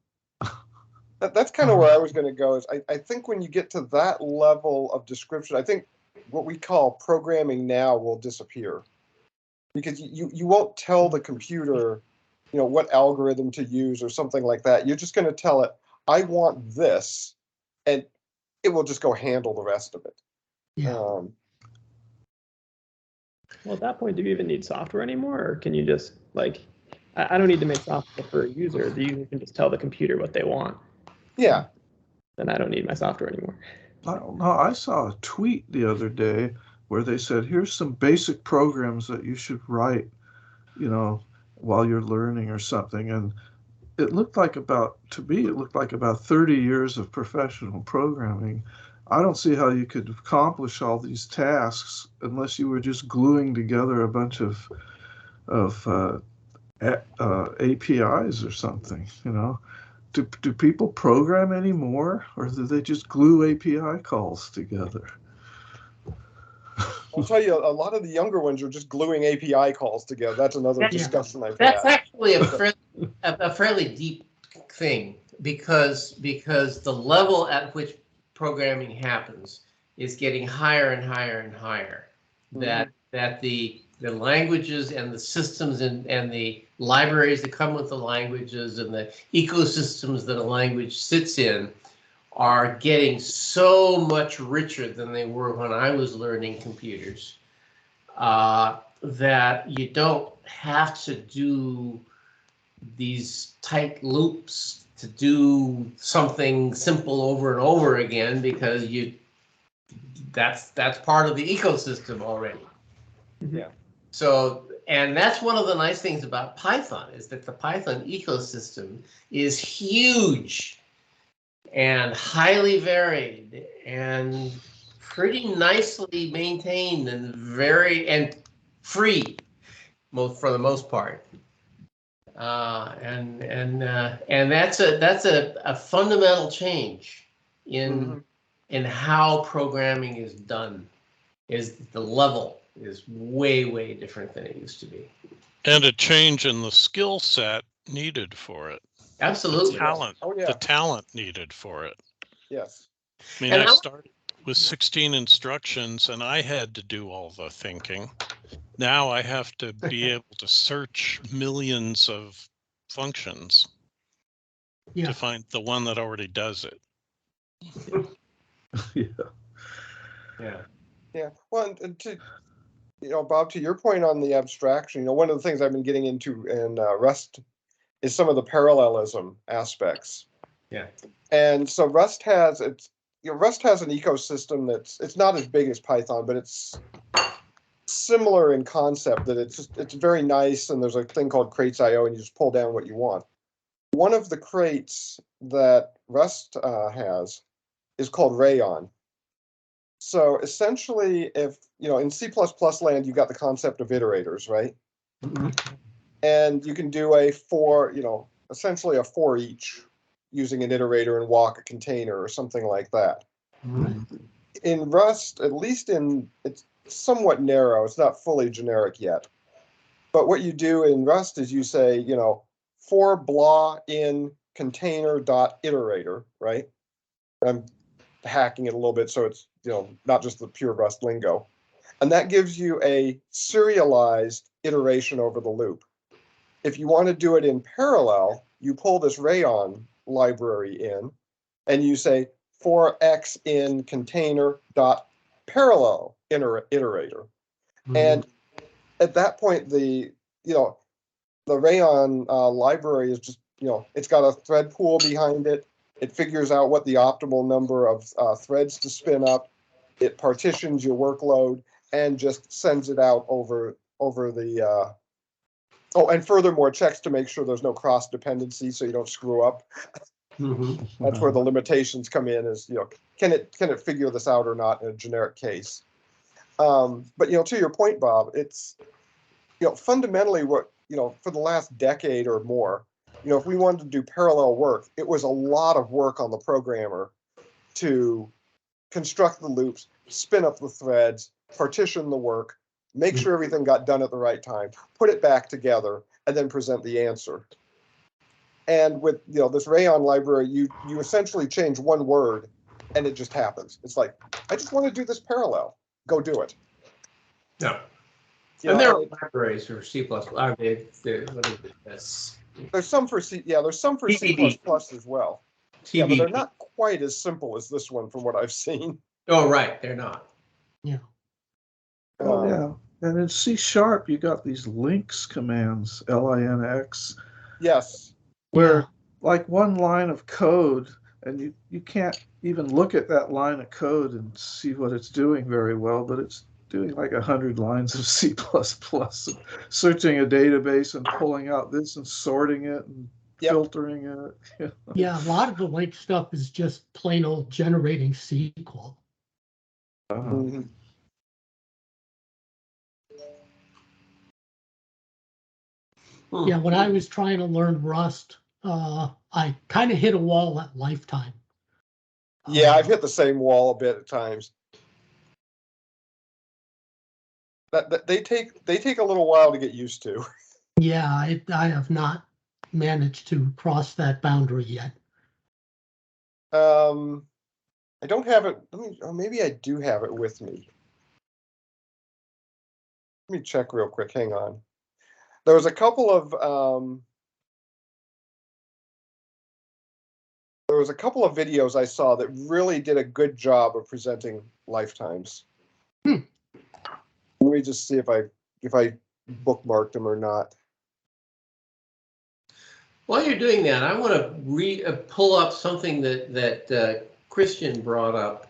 That's kind of where I was going to go. Is I think when you get to that level of description, I think what we call programming now will disappear, because you won't tell the computer, what algorithm to use or something like that. You're just going to tell it, I want this, and it will just go handle the rest of it. Yeah. Well, at that point, do you even need software anymore, or can you just like, I don't need to make software for a user. The user can just tell the computer what they want. Yeah. Then I don't need my software anymore. I don't know. I saw a tweet the other day where they said, here's some basic programs that you should write, while you're learning or something. And it looked like about 30 years of professional programming. I don't see how you could accomplish all these tasks unless you were just gluing together a bunch of APIs or something, Do people program anymore, or do they just glue API calls together? I'll tell you, a lot of the younger ones are just gluing API calls together. That's another discussion I've That's had. actually a fairly deep thing, because the level at which programming happens is getting higher and higher and higher. That the languages and the systems and the libraries that come with the languages and the ecosystems that a language sits in are getting so much richer than they were when I was learning computers, that you don't have to do these tight loops to do something simple over and over again, because that's part of the ecosystem already. Yeah. So, and that's one of the nice things about Python, is that the Python ecosystem is huge and highly varied and pretty nicely maintained and free, for the most part. And that's a fundamental change in how programming is done. Is the level is way different than it used to be. And a change in the skill set needed for it. Absolutely. The talent, Oh, yeah. the talent needed for it. Yes. I mean, I started with 16 instructions and I had to do all the thinking. Now I have to be able to search millions of functions to find the one that already does it. Yeah. Well, and to Bob, to your point on the abstraction, one of the things I've been getting into in Rust is some of the parallelism aspects. Yeah. And so Rust has an ecosystem it's not as big as Python, but it's similar in concept, that it's very nice, and there's a thing called crates.io, and you just pull down what you want. One of the crates that Rust has is called Rayon. So essentially, if in C++ land, you've got the concept of iterators, right? And you can do essentially a for each using an iterator and walk a container or something like that. In Rust, at least it's somewhat narrow. It's not fully generic yet. But what you do in Rust is you say, for blah in container.iterator, right? I'm hacking it a little bit so it's not just the pure Rust lingo. And that gives you a serialized iteration over the loop. If you want to do it in parallel, you pull this Rayon library in, and you say for x in container.parallel iterator. And at that point, the Rayon library is just, it's got a thread pool behind it. It figures out what the optimal number of threads to spin up. It partitions your workload and just sends it out over the. And furthermore, checks to make sure there's no cross dependency, so you don't screw up. That's where the limitations come in. Is can it figure this out or not in a generic case? But to your point, Bob, it's fundamentally what, for the last decade or more, if we wanted to do parallel work, it was a lot of work on the programmer to construct the loops, spin up the threads, partition the work, make sure everything got done at the right time, put it back together, and then present the answer. And with this Rayon library, you essentially change one word, and it just happens. It's like, I just want to do this parallel. Go do it. Yeah. You And know, there are and libraries for C++. I mean, what is it? That's there's some for C. Yeah, there's some for C++ TBD. as well. Yeah, but TBD. they're not quite as simple as this one, from what I've seen. Oh, right. They're not. Yeah. Oh, yeah. And in C#, you got these links commands, LINX, Yes. where like one line of code, and you can't even look at that line of code and see what it's doing very well, but it's doing like 100 lines of C++, and searching a database and pulling out this and sorting it and filtering it. Yeah, a lot of the link stuff is just plain old generating SQL. Mhm. Yeah, when I was trying to learn Rust, I kind of hit a wall at Lifetime. Yeah, I've hit the same wall a bit at times. That they take a little while to get used to. Yeah, I have not managed to cross that boundary yet. I don't have it. Or maybe I do have it with me. Let me check real quick. Hang on. There was a couple of videos I saw that really did a good job of presenting lifetimes. Let me just see if I bookmarked them or not. While you're doing that, I want to pull up something that Christian brought up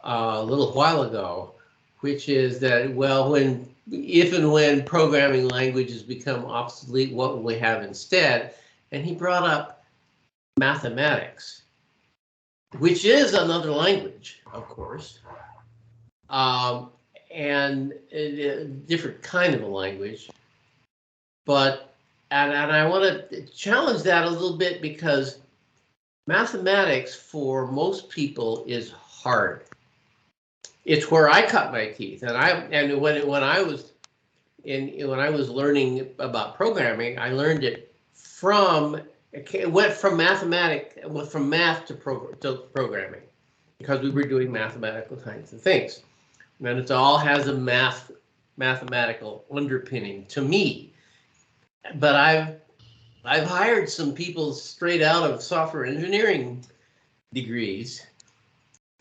a little while ago, which is that, if and when programming languages become obsolete, what will we have instead? And he brought up mathematics, which is another language, of course, and a different kind of a language. But, and I want to challenge that a little bit, because mathematics for most people is hard. It's where I cut my teeth, and when I was learning about programming, I learned it went from math to programming, because we were doing mathematical kinds of things, and it all has a mathematical underpinning to me. But I've hired some people straight out of software engineering degrees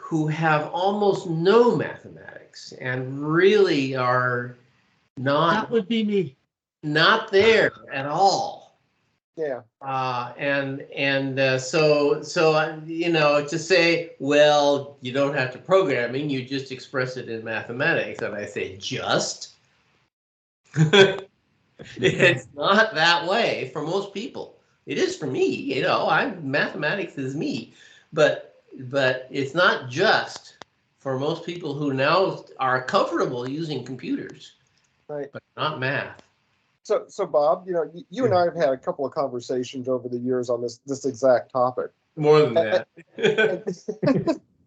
who have almost no mathematics and really are not. That would be me. Not there at all. Yeah. So to say, well, you don't have to programming, you just express it in mathematics, and I say, just. It's not that way for most people. It is for me, mathematics is me, but it's not just for most people who now are comfortable using computers, right? But not math. So Bob, you and I have had a couple of conversations over the years on this exact topic. More than that.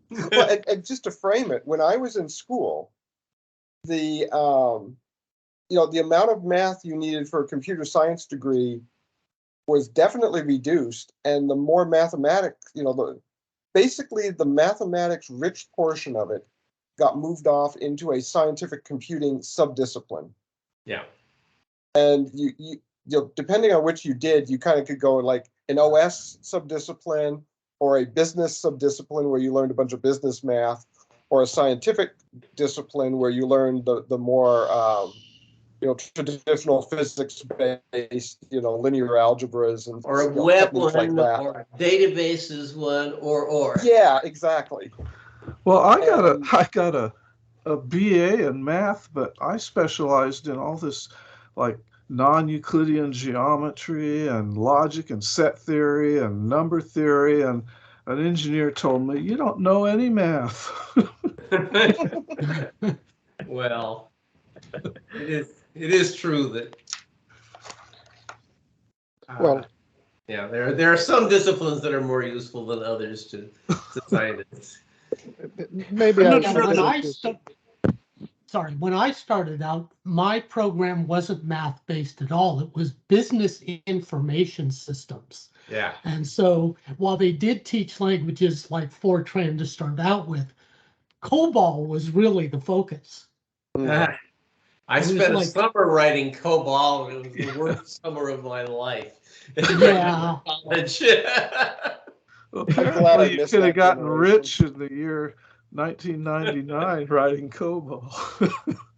Well, and just to frame it, when I was in school, the amount of math you needed for a computer science degree was definitely reduced, and the more mathematics, basically the mathematics rich portion of it got moved off into a scientific computing subdiscipline. Yeah. And you depending on which you did, you kind of could go like an OS subdiscipline, or a business subdiscipline where you learned a bunch of business math, or a scientific discipline where you learned the more traditional physics-based, linear algebras and or a web one, like that. Or a databases one, or. Yeah, exactly. Well, I got a BA in math, but I specialized in all this like non-Euclidean geometry and logic and set theory and number theory, and an engineer told me, you don't know any math. Well, It is true that. Well, yeah, there are some disciplines that are more useful than others to scientists. maybe I'm I not Yeah, sure when that I when I started out, my program wasn't math based at all. It was business information systems. Yeah. And so while they did teach languages like Fortran to start out with, COBOL was really the focus. I It was spent a like- summer writing COBOL, and it was the worst summer of my life. Yeah. College. Well, glad I apparently you missed could that have gotten generation. rich in the year 1999 writing COBOL.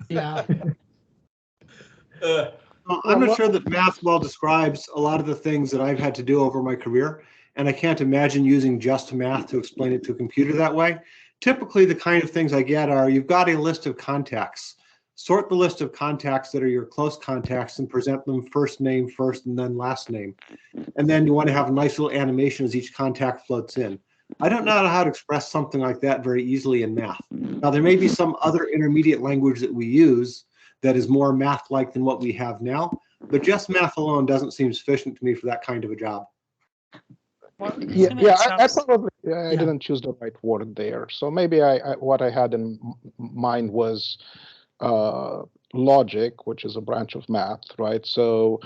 Yeah. I'm not sure that math well describes a lot of the things that I've had to do over my career, and I can't imagine using just math to explain it to a computer that way. Typically, the kind of things I get are you've got a list of contacts. Sort the list of contacts that are your close contacts and present them first name first and then last name. And then you want to have a nice little animation as each contact floats in. I don't know how to express something like that very easily in math. Now, there may be some other intermediate language that we use that is more math-like than what we have now, but just math alone doesn't seem sufficient to me for that kind of a job. Well, Yeah, isn't it yeah, I some- probably I Yeah. didn't choose the right word there. So maybe what I had in mind was logic, which is a branch of math, right? So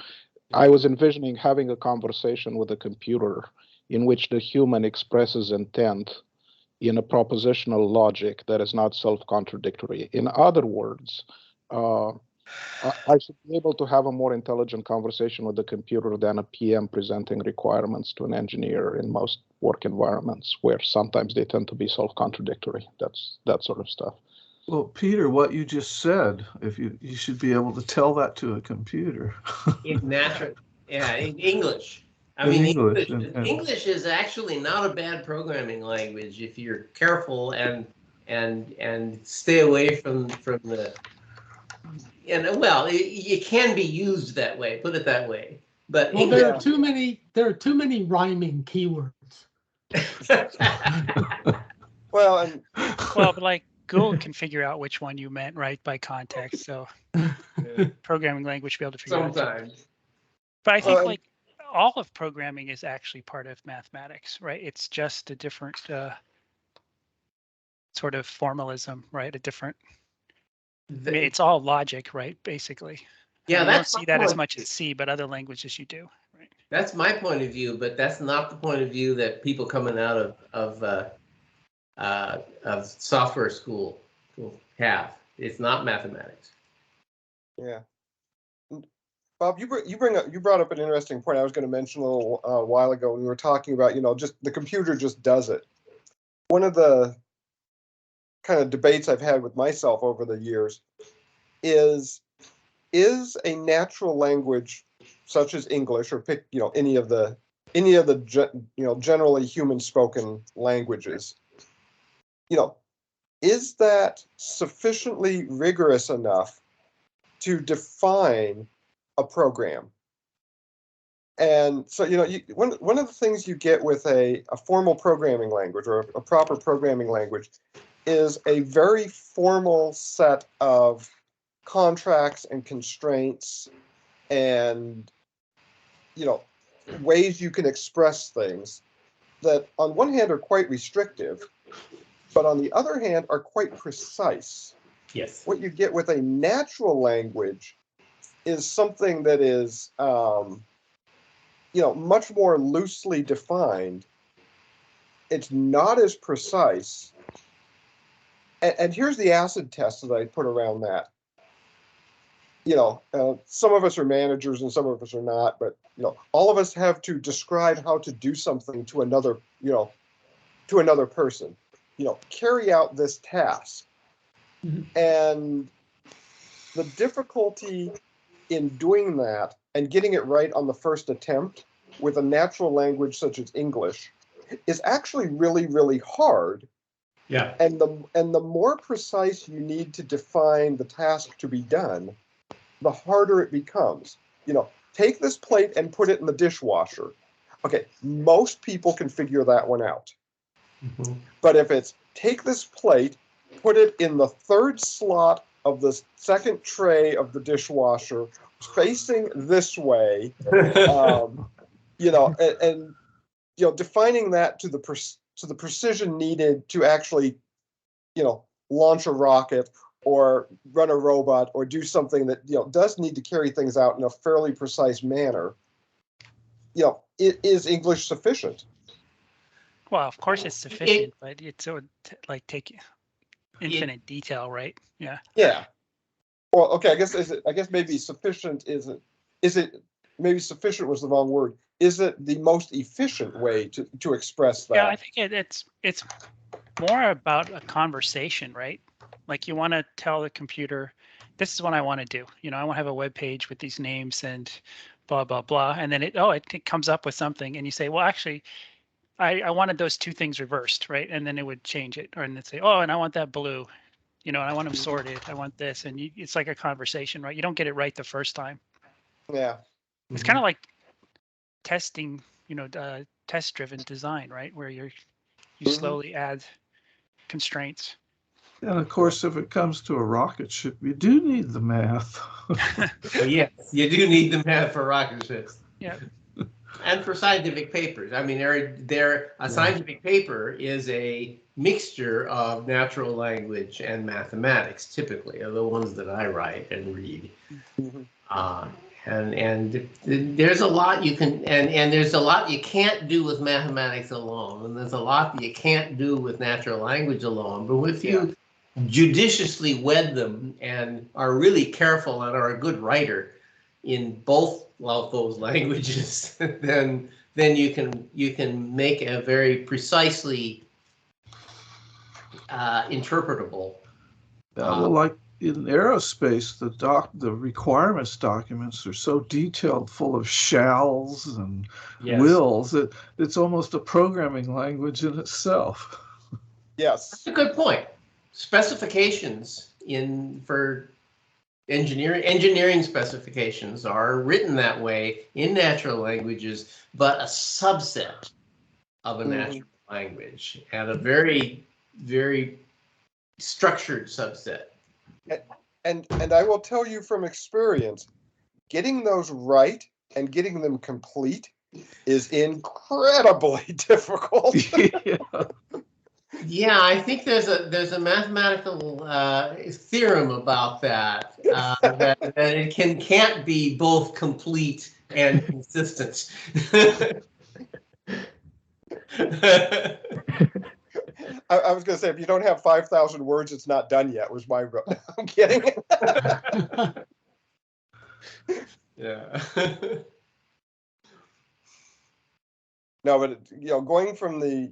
I was envisioning having a conversation with a computer in which the human expresses intent in a propositional logic that is not self-contradictory. In other words, I should be able to have a more intelligent conversation with the computer than a PM presenting requirements to an engineer in most work environments, where sometimes they tend to be self-contradictory. That's that sort of stuff. Well, Peter, what you just said, if you should be able to tell that to a computer. In natural, yeah, in English. I In mean, English, English, and- English is actually not a bad programming language if you're careful and stay away from the. And well, it can be used that way. Put it that way. But Well, there are English, there are too many rhyming keywords. Well, and well, but like Google can figure out which one you meant, right, by context. So programming language should be able to figure it out. sometimes. But I think Well, like all of programming is actually part of mathematics, right? It's just a different sort of formalism, right? A different. I mean, it's all logic, right? Basically. Yeah, You don't that's see my that as point. much in C, but other languages you do, right? That's my point of view, but that's not the point of view that people coming out of software school have. It's not mathematics. yeah. Bob, you brought up an interesting point. I was going to mention a little while ago when we were talking about, just the computer just does it. One of the kind of debates I've had with myself over the years is a natural language such as English, or pick any of the generally human spoken languages, is that sufficiently rigorous enough to define a program? And so, one of the things you get with a formal programming language, or a proper programming language, is a very formal set of contracts and constraints and, ways you can express things that on one hand are quite restrictive, but on the other hand are quite precise. Yes. What you get with a natural language is something that is, much more loosely defined. It's not as precise. And here's the acid test that I put around that. Some of us are managers and some of us are not, but all of us have to describe how to do something to another, person. Carry out this task. And the difficulty in doing that and getting it right on the first attempt with a natural language such as English is actually really, really hard. Yeah. And the more precise you need to define the task to be done, the harder it becomes. Take this plate and put it in the dishwasher. Okay, most people can figure that one out. But if it's take this plate, put it in the third slot of the second tray of the dishwasher facing this way, you know, and you know, defining that to the precision needed to actually, you know, launch a rocket or run a robot or do something that, you know, does need to carry things out in a fairly precise manner. You know, is English sufficient? Well, of course it's sufficient, but it's so like take infinite detail, right? Yeah. Yeah. Well, okay. I guess maybe sufficient isn't. Is it? Maybe sufficient was the wrong word. Is it the most efficient way to express that? Yeah, I think it's more about a conversation, right? Like you want to tell the computer, this is what I want to do. You know, I want to have a web page with these names and blah blah blah, and then it comes up with something, and you say, well, actually, I wanted those two things reversed, right? And then it would change it, or and it'd say, oh, and I want that blue, you know, and I want them sorted. I want this, and it's like a conversation, right? You don't get it right the first time. Yeah. It's kind of like testing, you know, test-driven design, right? Where you slowly add constraints. And of course, if it comes to a rocket ship, you do need the math. Well, yes, you do need the math for rocket ships. Yeah. And for scientific papers. I mean, a scientific paper is a mixture of natural language and mathematics, typically, are the ones that I write and read. And there's a lot you can, and there's a lot you can't do with mathematics alone, and there's a lot that you can't do with natural language alone. But if you judiciously wed them and are really careful and are a good writer in both of those languages, then you can make a very precisely interpretable. Well, like in aerospace, the requirements documents are so detailed, full of shalls and wills, that it's almost a programming language in itself. Yes. That's a good point. Specifications for engineering specifications are written that way in natural languages, but a subset of a natural language, and a very, very structured subset. And I will tell you from experience, getting those right and getting them complete is incredibly difficult. Yeah, I think there's a mathematical theorem about that, that it can't be both complete and consistent. I was going to say, if you don't have 5,000 words, it's not done yet, was my... I'm kidding. Yeah. No, but, you know, going from the...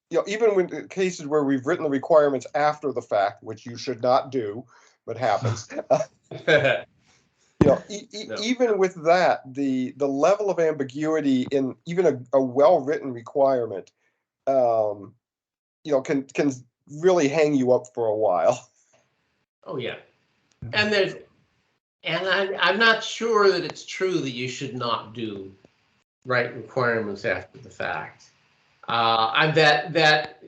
You know, even when cases where we've written the requirements after the fact, which you should not do, but happens. You know, even with that, the level of ambiguity in even a well-written requirement, you know, can really hang you up for a while. Oh yeah, and I'm not sure that it's true that you should not write requirements after the fact. I bet that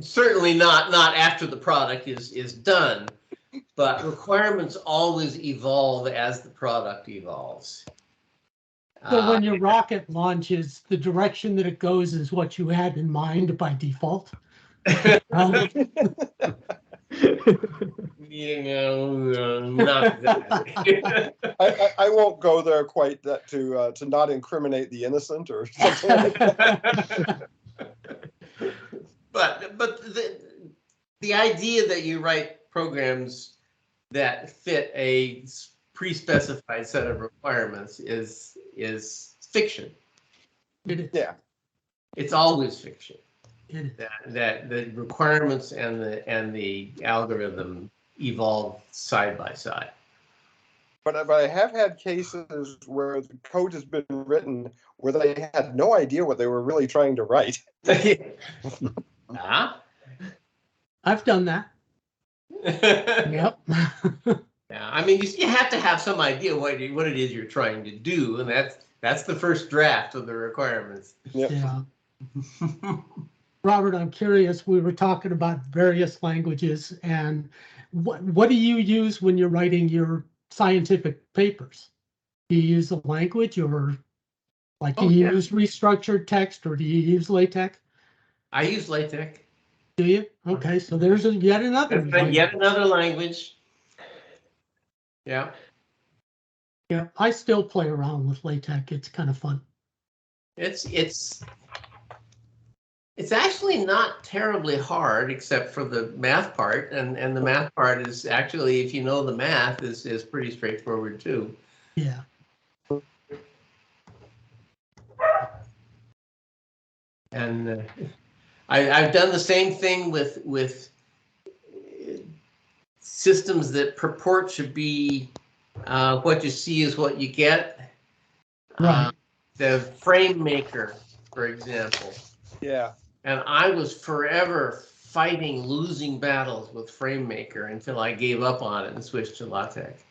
certainly not after the product is done, but requirements always evolve as the product evolves. So when your rocket launches, the direction that it goes is what you had in mind by default. You know, not exactly. I won't go there quite that to not incriminate the innocent or something like that. But the idea that you write programs that fit a pre-specified set of requirements is fiction. Yeah, it's always fiction. It is. That the requirements and the algorithm evolve side by side. but I have had cases where the code has been written where they had no idea what they were really trying to write. Ah. I've done that. Yep. Yeah, I mean, you have to have some idea what it is you're trying to do, and that's the first draft of the requirements. Yep. Yeah. Robert, I'm curious, we were talking about various languages, and what do you use when you're writing your scientific papers? Do you use a language, or like do you use restructured text, or do you use LaTeX? I use LaTeX. Do you? Okay, so there's yet another language. Yet another language. Yeah. Yeah, I still play around with LaTeX. It's kind of fun. It's actually not terribly hard, except for the math part, and the math part is actually, if you know the math, is pretty straightforward too. Yeah. And I've done the same thing with systems that purport to be what you see is what you get. Right. The frame maker, for example. Yeah. And I was forever fighting losing battles with FrameMaker until I gave up on it and switched to LaTeX.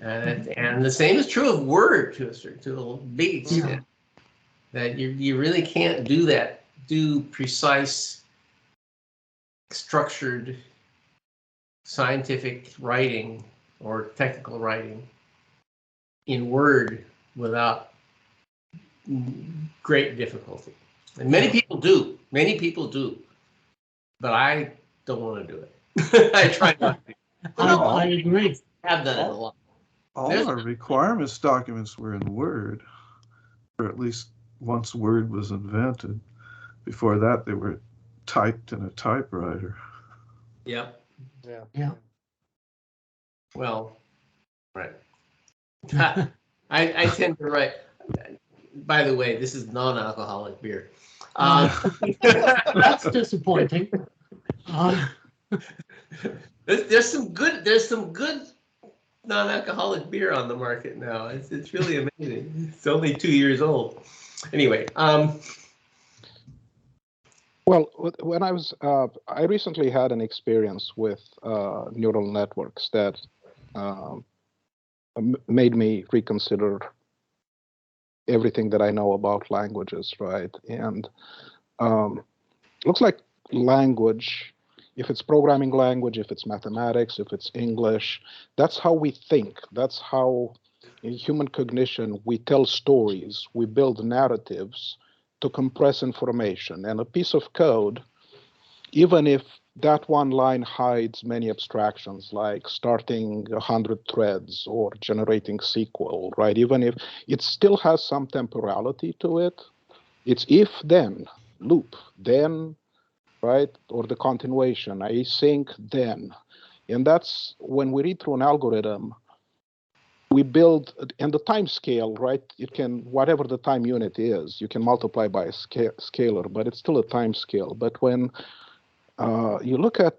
And the same is true of Word to a big extent. That you really can't do precise, structured, scientific writing or technical writing in Word without great difficulty. And many people do, but I don't want to do it. I try not to. I agree. I've done it a lot. All our requirements documents were in Word, or at least once Word was invented. Before that, they were typed in a typewriter. Yep. Yeah. Well, right. I tend to write. By the way, this is non-alcoholic beer. That's disappointing. There's some good non-alcoholic beer on the market now. It's really amazing. It's only 2 years old. Anyway, Well, when I recently had an experience with neural networks that made me reconsider everything that I know about languages, right? And looks like language, if it's programming language, if it's mathematics, if it's English, that's how we think. That's how in human cognition we tell stories, we build narratives to compress information. And a piece of code, even if that one line hides many abstractions like starting 100 threads or generating SQL, right? Even if it still has some temporality to it, it's if then loop, then, right? Or the continuation, async, then. And that's when we read through an algorithm, we build, and the time scale, right? It can, whatever the time unit is, you can multiply by a scalar, but it's still a time scale. But when you look at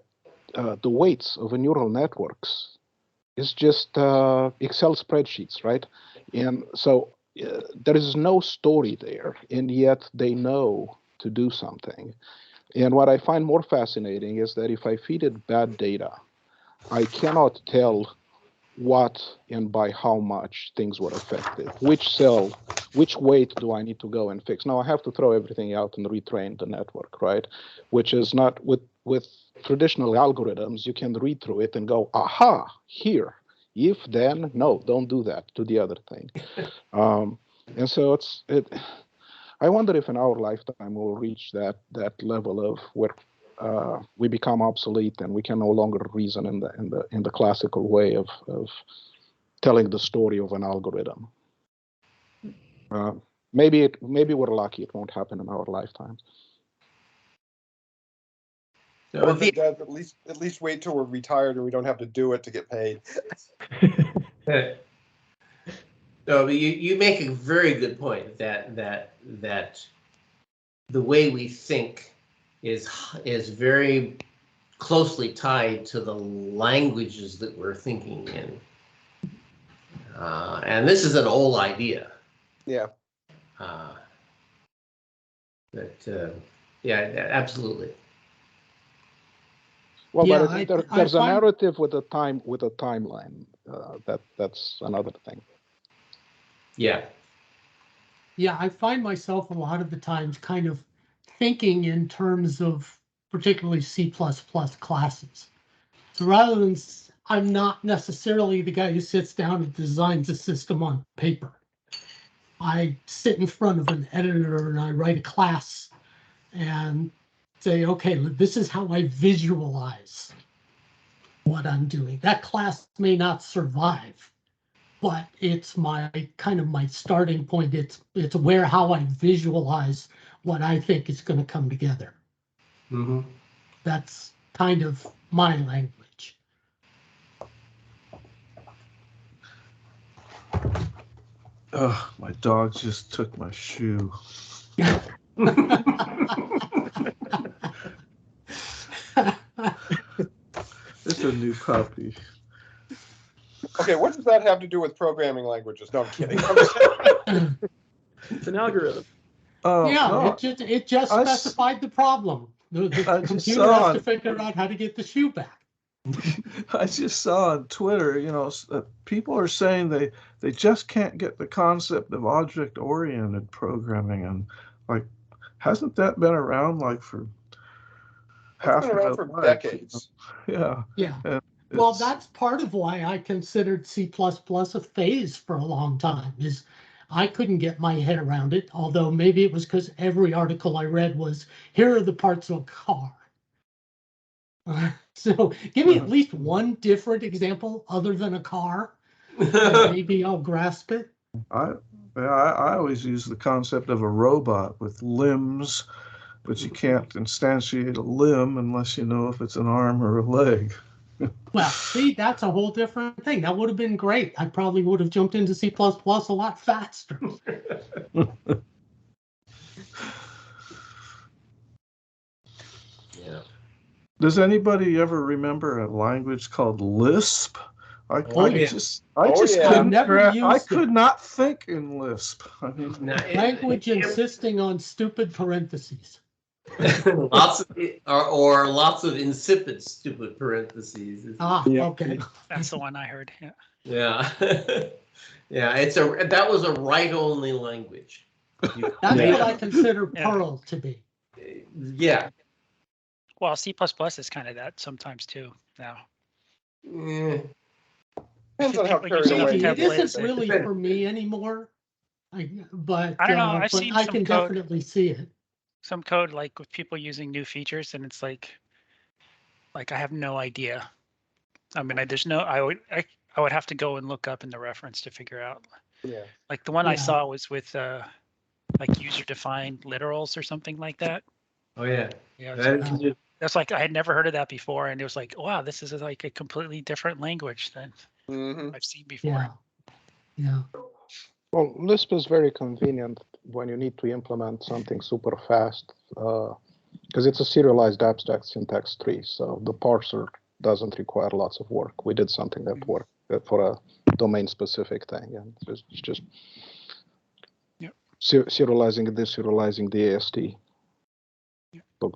the weights of a neural networks, it's just Excel spreadsheets, right? And so there is no story there, and yet they know to do something. And what I find more fascinating is that if I feed it bad data, I cannot tell what and by how much things were affected. Which cell, which weight do I need to go and fix? Now I have to throw everything out and retrain the network, right? Which is not with traditional algorithms. You can read through it and go, aha, here. If then, no, don't do that. Do the other thing. And so I wonder if in our lifetime we'll reach that level of where we become obsolete and we can no longer reason in the classical way of telling the story of an algorithm. Maybe we're lucky it won't happen in our lifetimes. Or if it does, at least wait till we're retired and we don't have to do it to get paid. No, but you make a very good point that the way we think is very closely tied to the languages that we're thinking in. And this is an old idea. Yeah. Yeah, absolutely. Well, Yeah, but there's a narrative with a timeline. That's another thing. Yeah. Yeah, I find myself a lot of the times kind of thinking in terms of particularly C++ classes. So rather than, I'm not necessarily the guy who sits down and designs a system on paper. I sit in front of an editor and I write a class and say, okay, this is how I visualize what I'm doing. That class may not survive, but it's my kind of my starting point. It's where how I visualize what I think is going to come together. Mm-hmm. That's kind of my language. Oh, my dog just took my shoe. It's a new puppy. Okay, what does that have to do with programming languages? No, I'm kidding. It's an algorithm. Oh, Yeah, no, it just I specified the problem. The I just computer saw has to it. figure out how to get the shoe back. I just saw on Twitter, people are saying they just can't get the concept of object-oriented programming, and like, hasn't that been around like for half It's been of around their for life? decades. Yeah. Yeah. And Well, it's- that's part of why I considered C++ a phase for a long time, is I couldn't get my head around it, although maybe it was because every article I read was, here are the parts of a car. So give me at least one different example other than a car, and maybe I'll grasp it. I always use the concept of a robot with limbs, but you can't instantiate a limb unless you know if it's an arm or a leg. Well, see, that's a whole different thing. That would have been great. I probably would have jumped into C++ a lot faster. Yeah. Does anybody ever remember a language called Lisp? I yeah. just yeah. couldn't Never I used could it. not think in Lisp. I mean, Now, Language insisting on stupid parentheses. lots of or lots of insipid stupid parentheses. Ah, Yeah. okay. That's the one I heard. Yeah. Yeah. Yeah, that was a write-only language. That's Yeah. what I consider Yeah. Perl to be. Yeah. Well, C++ is kind of that sometimes too now. Yeah. Depends on how People carried using away. It you get. isn't really for me anymore. But I don't know, I've but seen I some can code. definitely see it. Some code like with people using new features, and it's like I have no idea. I mean, I would have to go and look up in the reference to figure out. Yeah. Like the one I Yeah. saw was with like user-defined literals or something like that. Oh yeah. Yeah, That is- that's like I had never heard of that before, and it was like, wow, this is like a completely different language than Mm-hmm. I've seen before. Yeah. Yeah. Well, Lisp is very convenient when you need to implement something super fast, because it's a serialized abstract syntax tree, so the parser doesn't require lots of work. We did something that worked for a domain-specific thing, and it's just Yep. serializing and deserializing the AST.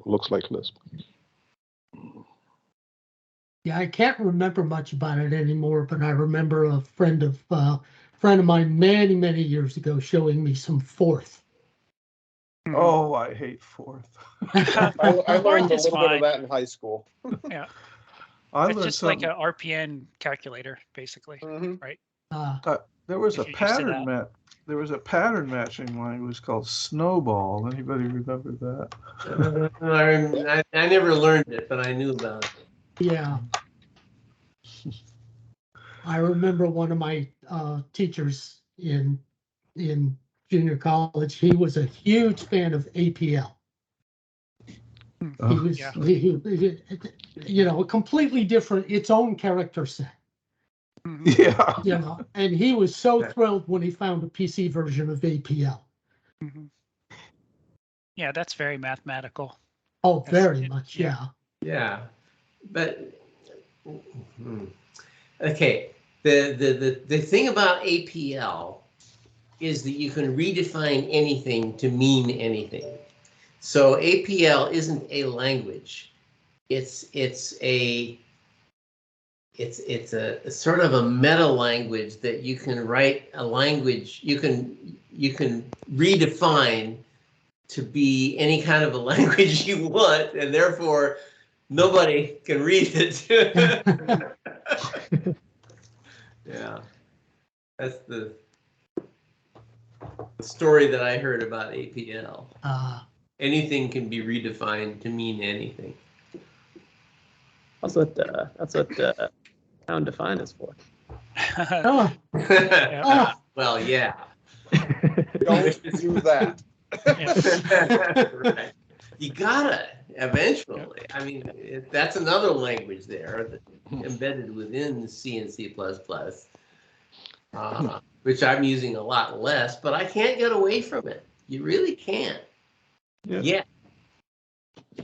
Looks like Lisp. Yeah, I can't remember much about it anymore, but I remember a friend of mine many years ago showing me some Forth. oh, I hate Forth. I learned a Forth is little bit of fine. that in high school. Yeah, I it's learned just like something. a RPN calculator, basically. Mhm. There was a if you're used to pattern there was a pattern matching language called Snowball. Anybody remember that? I never learned it, but I knew about it. Yeah. I remember one of my teachers in junior college. He was a huge fan of APL. Oh. He was, Yeah. a completely different, its own character set. Yeah. And he was so thrilled when he found a PC version of APL. Yeah, that's very mathematical. Oh, That's very it, much, yeah. Yeah, but okay. The thing about APL is that you can redefine anything to mean anything. So APL isn't a language. It's a sort of a meta language that you can write a language. You can redefine to be any kind of a language you want, and therefore nobody can read it. Yeah, that's the story that I heard about APL. Anything can be redefined to mean anything. That's what pound define is for. Oh, oh. Well, yeah. Don't do that. Right. You gotta eventually. I mean, that's another language there embedded within C and C++, which I'm using a lot less, but I can't get away from it. You really can't. Yeah.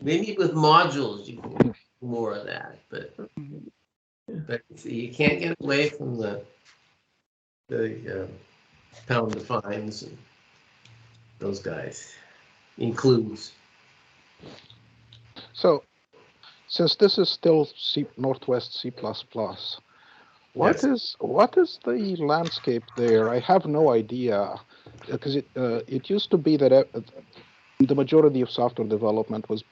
Maybe with modules you can do more of that, but you can't get away from the pound defines and those guys. Includes. So, since this is still Northwest C++, what is the landscape there? I have no idea, because it used to be that the majority of software development was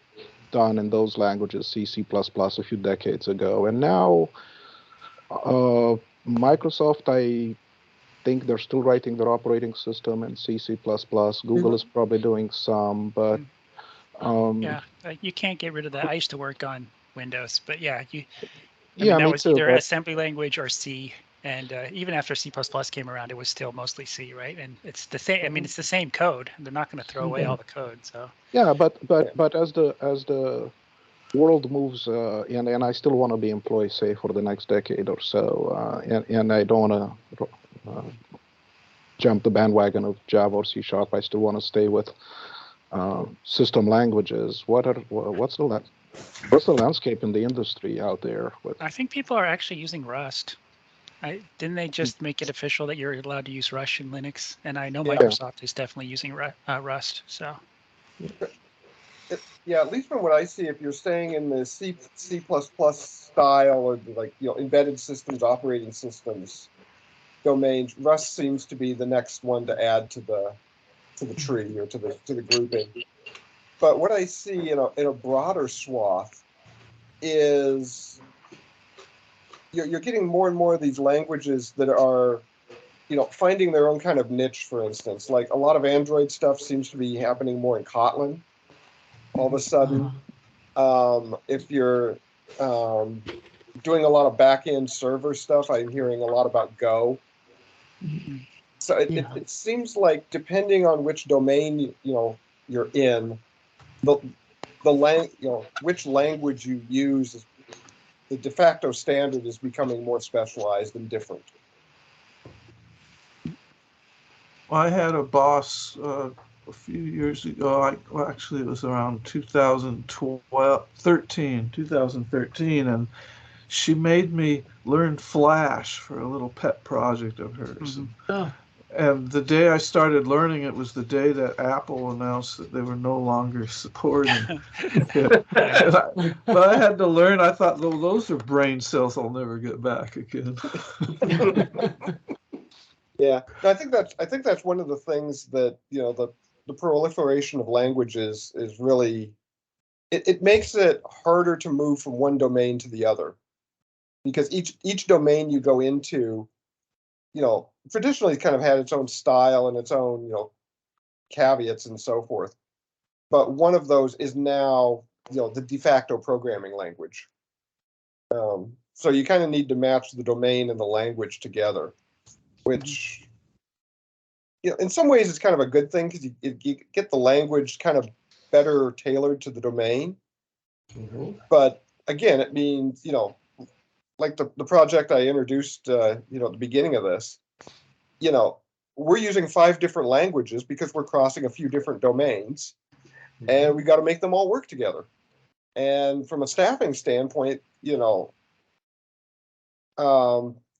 done in those languages, C, C++, a few decades ago, and now Microsoft, I think they're still writing their operating system in C, C++. Google is probably doing some, but yeah, you can't get rid of that. I used to work on Windows, but yeah, I yeah, mean, that me was too, either but assembly language or C. And even after C++ came around, it was still mostly C, right? And it's the same. I mean, it's the same code. They're not going to throw away all the code. So yeah, but as the world moves, and I still want to be employee safe for the next decade or so, and I don't want to jump the bandwagon of Java or C#. I still want to stay with system languages. What's the landscape in the industry out there? I think people are actually using Rust. Didn't they just make it official that you're allowed to use Rush in Linux? And I know Microsoft is definitely using Rust. So Yeah, at least from what I see, if you're staying in the C++ style or like embedded systems, operating systems domains, Rust seems to be the next one to add to the tree or to the grouping. But what I see in a broader swath is you're getting more and more of these languages that are finding their own kind of niche. For instance, like a lot of Android stuff seems to be happening more in Kotlin. All of a sudden, if you're doing a lot of back-end server stuff, I'm hearing a lot about Go. So it seems like depending on which domain you're in, which language you use, the de facto standard is becoming more specialized and different. I had a boss a few years ago. Actually, it was around 2013, and she made me learn Flash for a little pet project of hers. And the day I started learning it was the day that Apple announced that they were no longer supporting it. But I had to learn. I thought, well, those are brain cells I'll never get back again. Yeah, I think that's one of the things that the proliferation of languages is really it makes it harder to move from one domain to the other, because each domain you go into, traditionally kind of had its own style and its own caveats and so forth, but one of those is now the de facto programming language. So you kind of need to match the domain and the language together, which in some ways it's kind of a good thing, because you get the language kind of better tailored to the domain. But again, it means like the project I introduced at the beginning of this, we're using 5 different languages because we're crossing a few different domains, and we got to make them all work together. And from a staffing standpoint,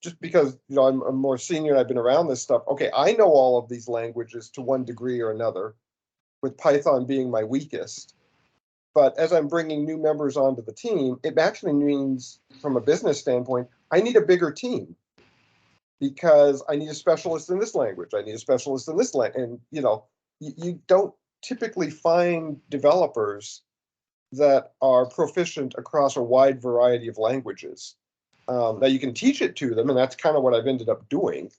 just because I'm more senior and I've been around this stuff, okay, I know all of these languages to one degree or another, with Python being my weakest. But as I'm bringing new members onto the team, it actually means, from a business standpoint, I need a bigger team, because I need a specialist in this language, I need a specialist in this language, and you don't typically find developers that are proficient across a wide variety of languages. Now you can teach it to them, and that's kind of what I've ended up doing.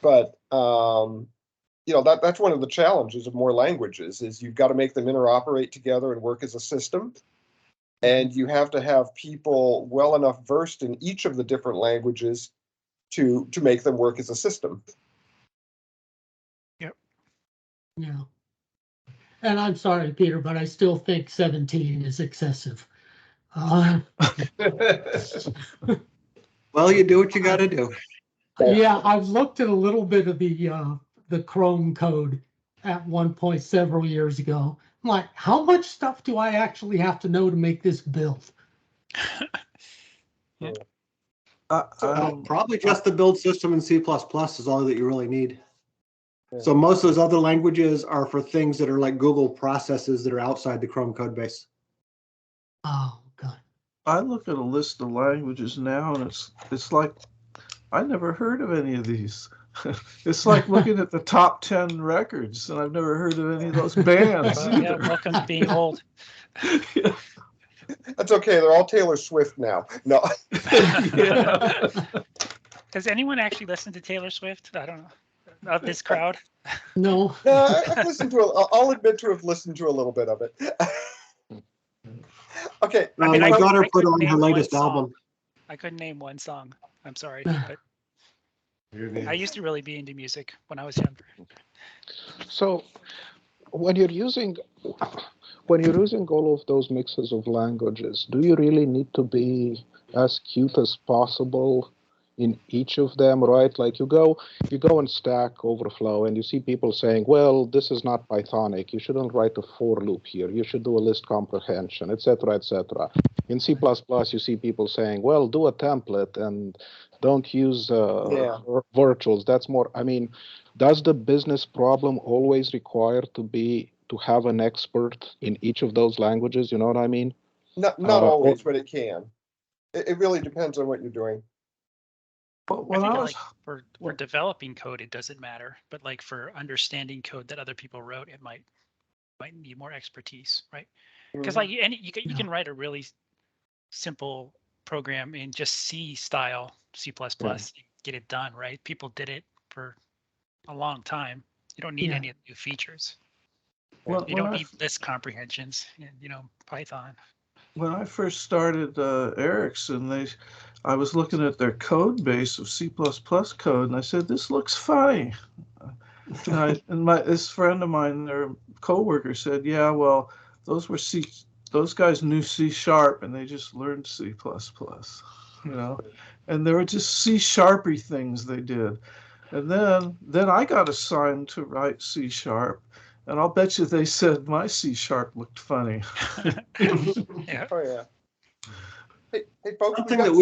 But you know, that's one of the challenges of more languages is you've got to make them interoperate together and work as a system. And you have to have people well enough versed in each of the different languages to make them work as a system. Yeah. And I'm sorry, Peter, but I still think 17 is excessive. Well, you do what you got to do. Yeah, I've looked at a little bit of the Chrome code at one point several years ago. I'm like, how much stuff do I actually have to know to make this build? Probably just the build system in C++ is all that you really need. Yeah. So most of those other languages are for things that are like Google processes that are outside the Chrome code base. Oh, God. I look at a list of languages now, and it's like I never heard of any of these. It's like looking at the top 10 records, and I've never heard of any of those bands Well, yeah, either. welcome to being old. Yeah. That's okay. They're all Taylor Swift now. No. Yeah. Does anyone actually listen to Taylor Swift? I don't know. Of this crowd? No. I've listened to. I'll admit to have listened to a little bit of it. Okay. I mean, My I could- daughter I put could on her name one latest song. album. I couldn't name one song. I'm sorry, but I used to really be into music when I was younger. So when you're using all of those mixes of languages, do you really need to be as cute as possible in each of them, right? Like you go in Stack Overflow and you see people saying, well, this is not Pythonic. You shouldn't write a for loop here. You should do a list comprehension, etc., etc. In C++, you see people saying, well, do a template and don't use virtuals. That's more, I mean, does the business problem always require to have an expert in each of those languages? You know what I mean? Not always, but it can. It really depends on what you're doing. But I when think I was like for developing code, it doesn't matter. But like for understanding code that other people wrote, it might need more expertise, right? Because like you can write a really simple program in just C style, C++, get it done, right? People did it for a long time. You don't need any of the new features. You don't need list comprehensions in, Python. when I first started Ericsson, I was looking at their code base of C++ code, and I said, "This looks funny." And this friend of mine, their coworker, said, "Yeah, well, those guys knew C#, and they just learned C++, and they were just C#-y things they did." And then I got assigned to write C#, and I'll bet you they said my C# looked funny. Yeah. Oh yeah. Hey folks. Something that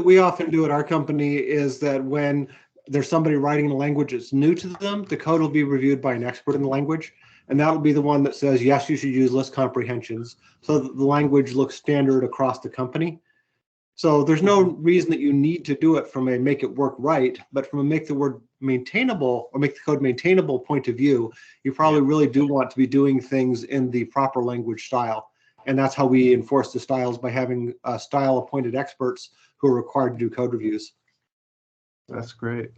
we often do at our company is that when there's somebody writing a language that's new to them, the code will be reviewed by an expert in the language, and that'll be the one that says, yes, you should use list comprehensions, so that the language looks standard across the company. So there's no reason that you need to do it from a make it work right, but from a make the word maintainable or make the code maintainable point of view, you probably really do want to be doing things in the proper language style. And that's how we enforce the styles, by having style appointed experts who are required to do code reviews. That's great.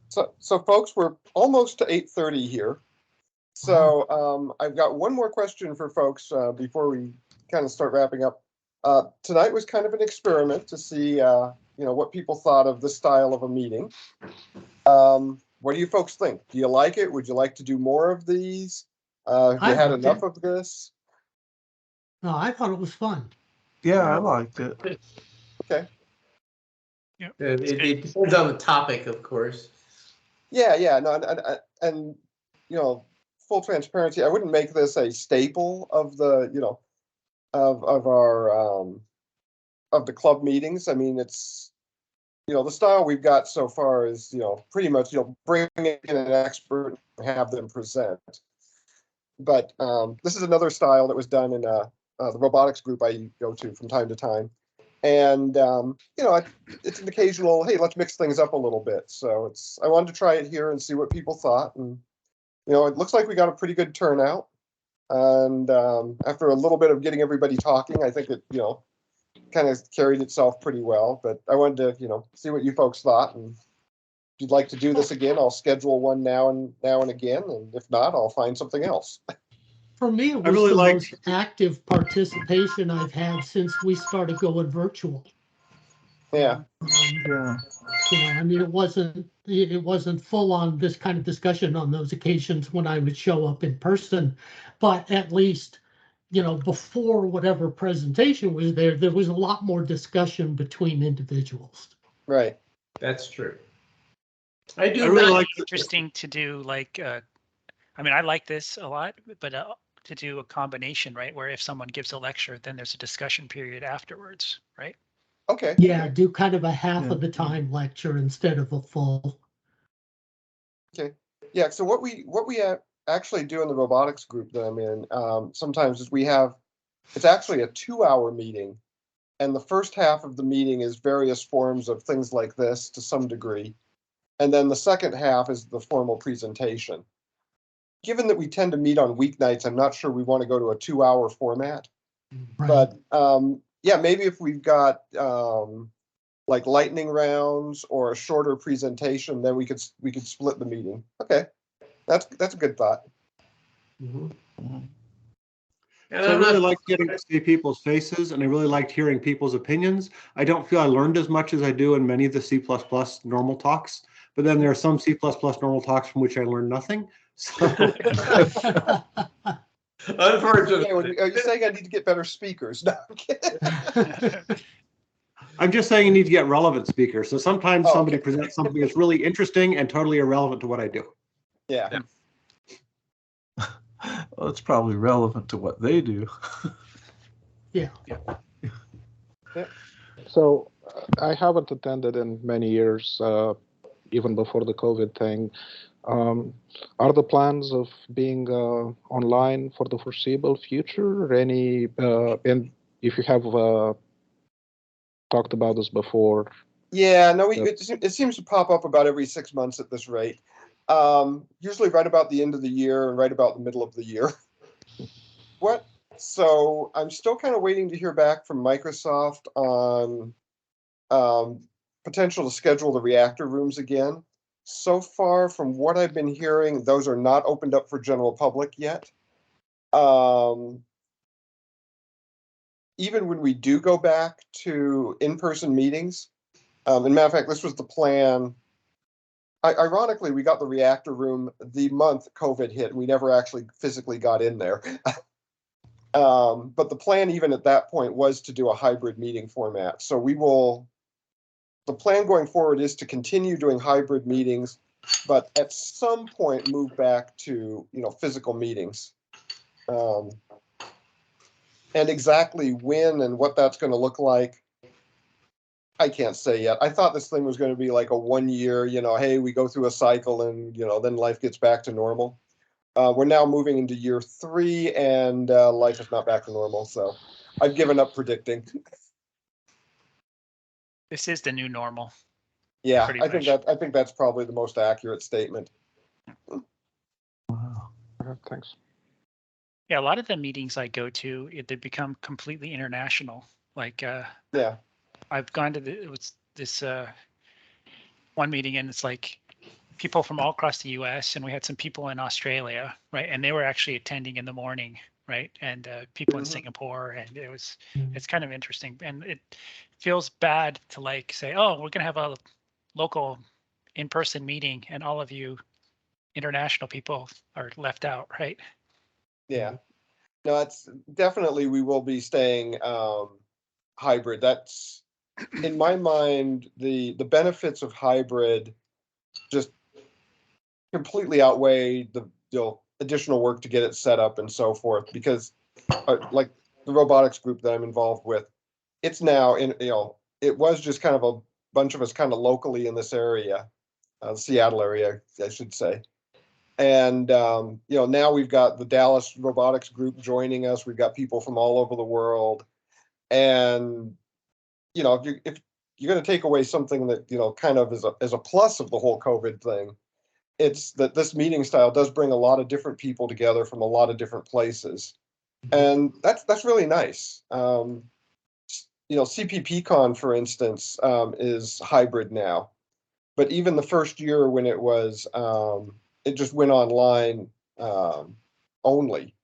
So folks, we're almost to 8:30 here. So I've got one more question for folks before we kind of start wrapping up. Tonight was kind of an experiment to see, what people thought of the style of a meeting. What do you folks think? Do you like it? Would you like to do more of these? Have you had enough of this? No, I thought it was fun. Yeah, I liked it. Okay. Yeah, it depends on the topic, of course. Yeah, no, and full transparency, I wouldn't make this a staple of the, of our of the club meetings. I mean, it's the style we've got so far is pretty much bring in an expert and have them present. But this is another style that was done in the robotics group I go to from time to time, and it's an occasional, hey, let's mix things up a little bit. So I wanted to try it here and see what people thought, and it looks like we got a pretty good turnout. And after a little bit of getting everybody talking, I think it, kind of carried itself pretty well. But I wanted to, see what you folks thought. And if you'd like to do this again, I'll schedule one now and again. And if not, I'll find something else. For me, it I was really the liked- most active participation I've had since we started going virtual. Yeah. Yeah. I mean, it wasn't full on this kind of discussion on those occasions when I would show up in person, but at least, before whatever presentation was there was a lot more discussion between individuals. Right. That's true. I do I really like like Interesting to do like, I mean, I like this a lot, but to do a combination, right? Where if someone gives a lecture, then there's a discussion period afterwards, right? Okay. Yeah, do kind of a half Yeah. of the time lecture instead of a full. Yeah. So what we actually do in the robotics group that I'm in, sometimes is it's actually a 2-hour meeting. And the first half of the meeting is various forms of things like this to some degree. And then the second half is the formal presentation. Given that we tend to meet on weeknights, I'm not sure we want to go to a 2-hour format. Right. But yeah, maybe if we've got like lightning rounds or a shorter presentation, then we could split the meeting. Okay, that's a good thought. And So I I'm really not, like getting to see people's faces, and I really liked hearing people's opinions. I don't feel I learned as much as I do in many of the C++ normal talks, but then there are some C++ normal talks from which I learned nothing. So unfortunately. Are you saying I need to get better speakers? No, I'm kidding. I'm just saying you need to get relevant speakers. So sometimes Oh, somebody okay. presents something that's really interesting and totally irrelevant to what I do. Yeah. Well, it's probably relevant to what they do. Yeah. So I haven't attended in many years, even before the COVID thing. Are the plans of being online for the foreseeable future? Any, and if you have talked about this before? Yeah, no, Yep. it seems to pop up about every 6 months at this rate. Usually right about the end of the year and right about the middle of the year. So I'm still kind of waiting to hear back from Microsoft on potential to schedule the reactor rooms again. So far, from what I've been hearing, those are not opened up for general public yet. Even when we do go back to in-person meetings, and matter of fact, this was the plan. Ironically, we got the reactor room the month COVID hit, and we never actually physically got in there. But the plan, even at that point, was to do a hybrid meeting format. So the plan going forward is to continue doing hybrid meetings, but at some point move back to, physical meetings. And exactly when and what that's going to look like, I can't say yet. I thought this thing was going to be like a 1 year, hey, we go through a cycle and, then life gets back to normal. We're now moving into year 3 and life is not back to normal. So I've given up predicting. This is the new normal. Yeah, Pretty I think that's probably the most accurate statement. Wow. Thanks. Yeah, a lot of the meetings I go to, they become completely international. Like, Yeah. I've gone to this one meeting, and it's like people from all across the U.S. and we had some people in Australia, right? And they were actually attending in the morning, right? And people in Singapore, and it's kind of interesting, and it feels bad to like say, oh, we're gonna have a local in-person meeting, and all of you international people are left out, right? Yeah. No, it's definitely, we will be staying hybrid. That's, in my mind, the benefits of hybrid just completely outweigh the additional work to get it set up and so forth, because like the robotics group that I'm involved with, it's now in, it was just kind of a bunch of us kind of locally in this area, the Seattle area, I should say. And, now we've got the Dallas robotics group joining us. We've got people from all over the world. And, if you're going to take away something that, kind of is a plus of the whole COVID thing, it's that this meeting style does bring a lot of different people together from a lot of different places. And that's really nice. CPPCon, for instance, is hybrid now. But even the first year when it was, it just went online only.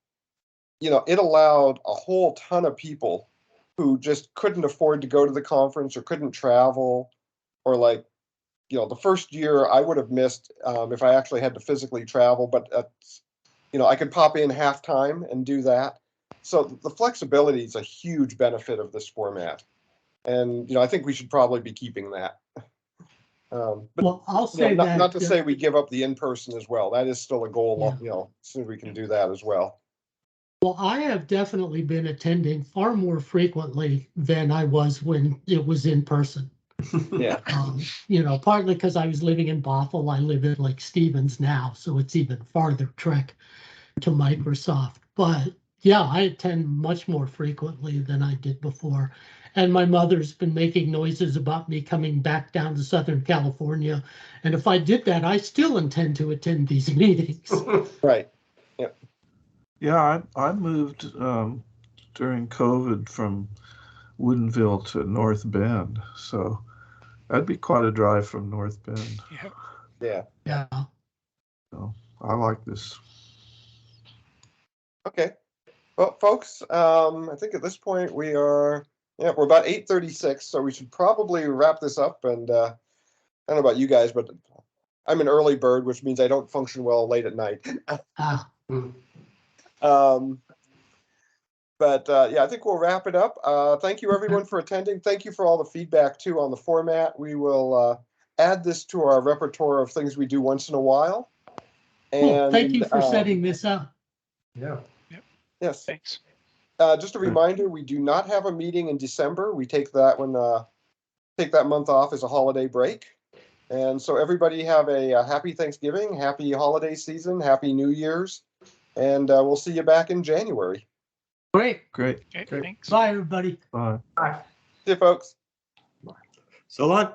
It allowed a whole ton of people who just couldn't afford to go to the conference or couldn't travel, or the first year I would have missed if I actually had to physically travel, but I could pop in halftime and do that. So the flexibility is a huge benefit of this format. And, I think we should probably be keeping that. But Well, I'll say that. not to say we give up the in-person as well. That is still a goal, Yeah. as soon as we can do that as well. Well, I have definitely been attending far more frequently than I was when it was in person. Yeah. Partly because I was living in Bothell. I live in Lake Stevens now, so it's even farther trek to Microsoft. But yeah, I attend much more frequently than I did before. And my mother's been making noises about me coming back down to Southern California. And if I did that, I still intend to attend these meetings. Right. Yeah, I moved during COVID from Woodinville to North Bend, so that'd be quite a drive from North Bend. Yeah. Yeah. So I like this. Okay. Well, folks, I think at this point we're about 8:36, so we should probably wrap this up. And I don't know about you guys, but I'm an early bird, which means I don't function well late at night. I think we'll wrap it up. Thank you everyone for attending. Thank you for all the feedback too on the format. We will add this to our repertoire of things we do once in a while. Cool. Thank you for And setting this up. yeah. Yes. Thanks. Just a reminder, we do not have a meeting in December. We take that month off as a holiday break. And so everybody have a happy Thanksgiving, happy holiday season, happy New Year's, and we'll see you back in January. Great. Okay, Thanks. Bye, everybody. Bye. See you, folks. So long.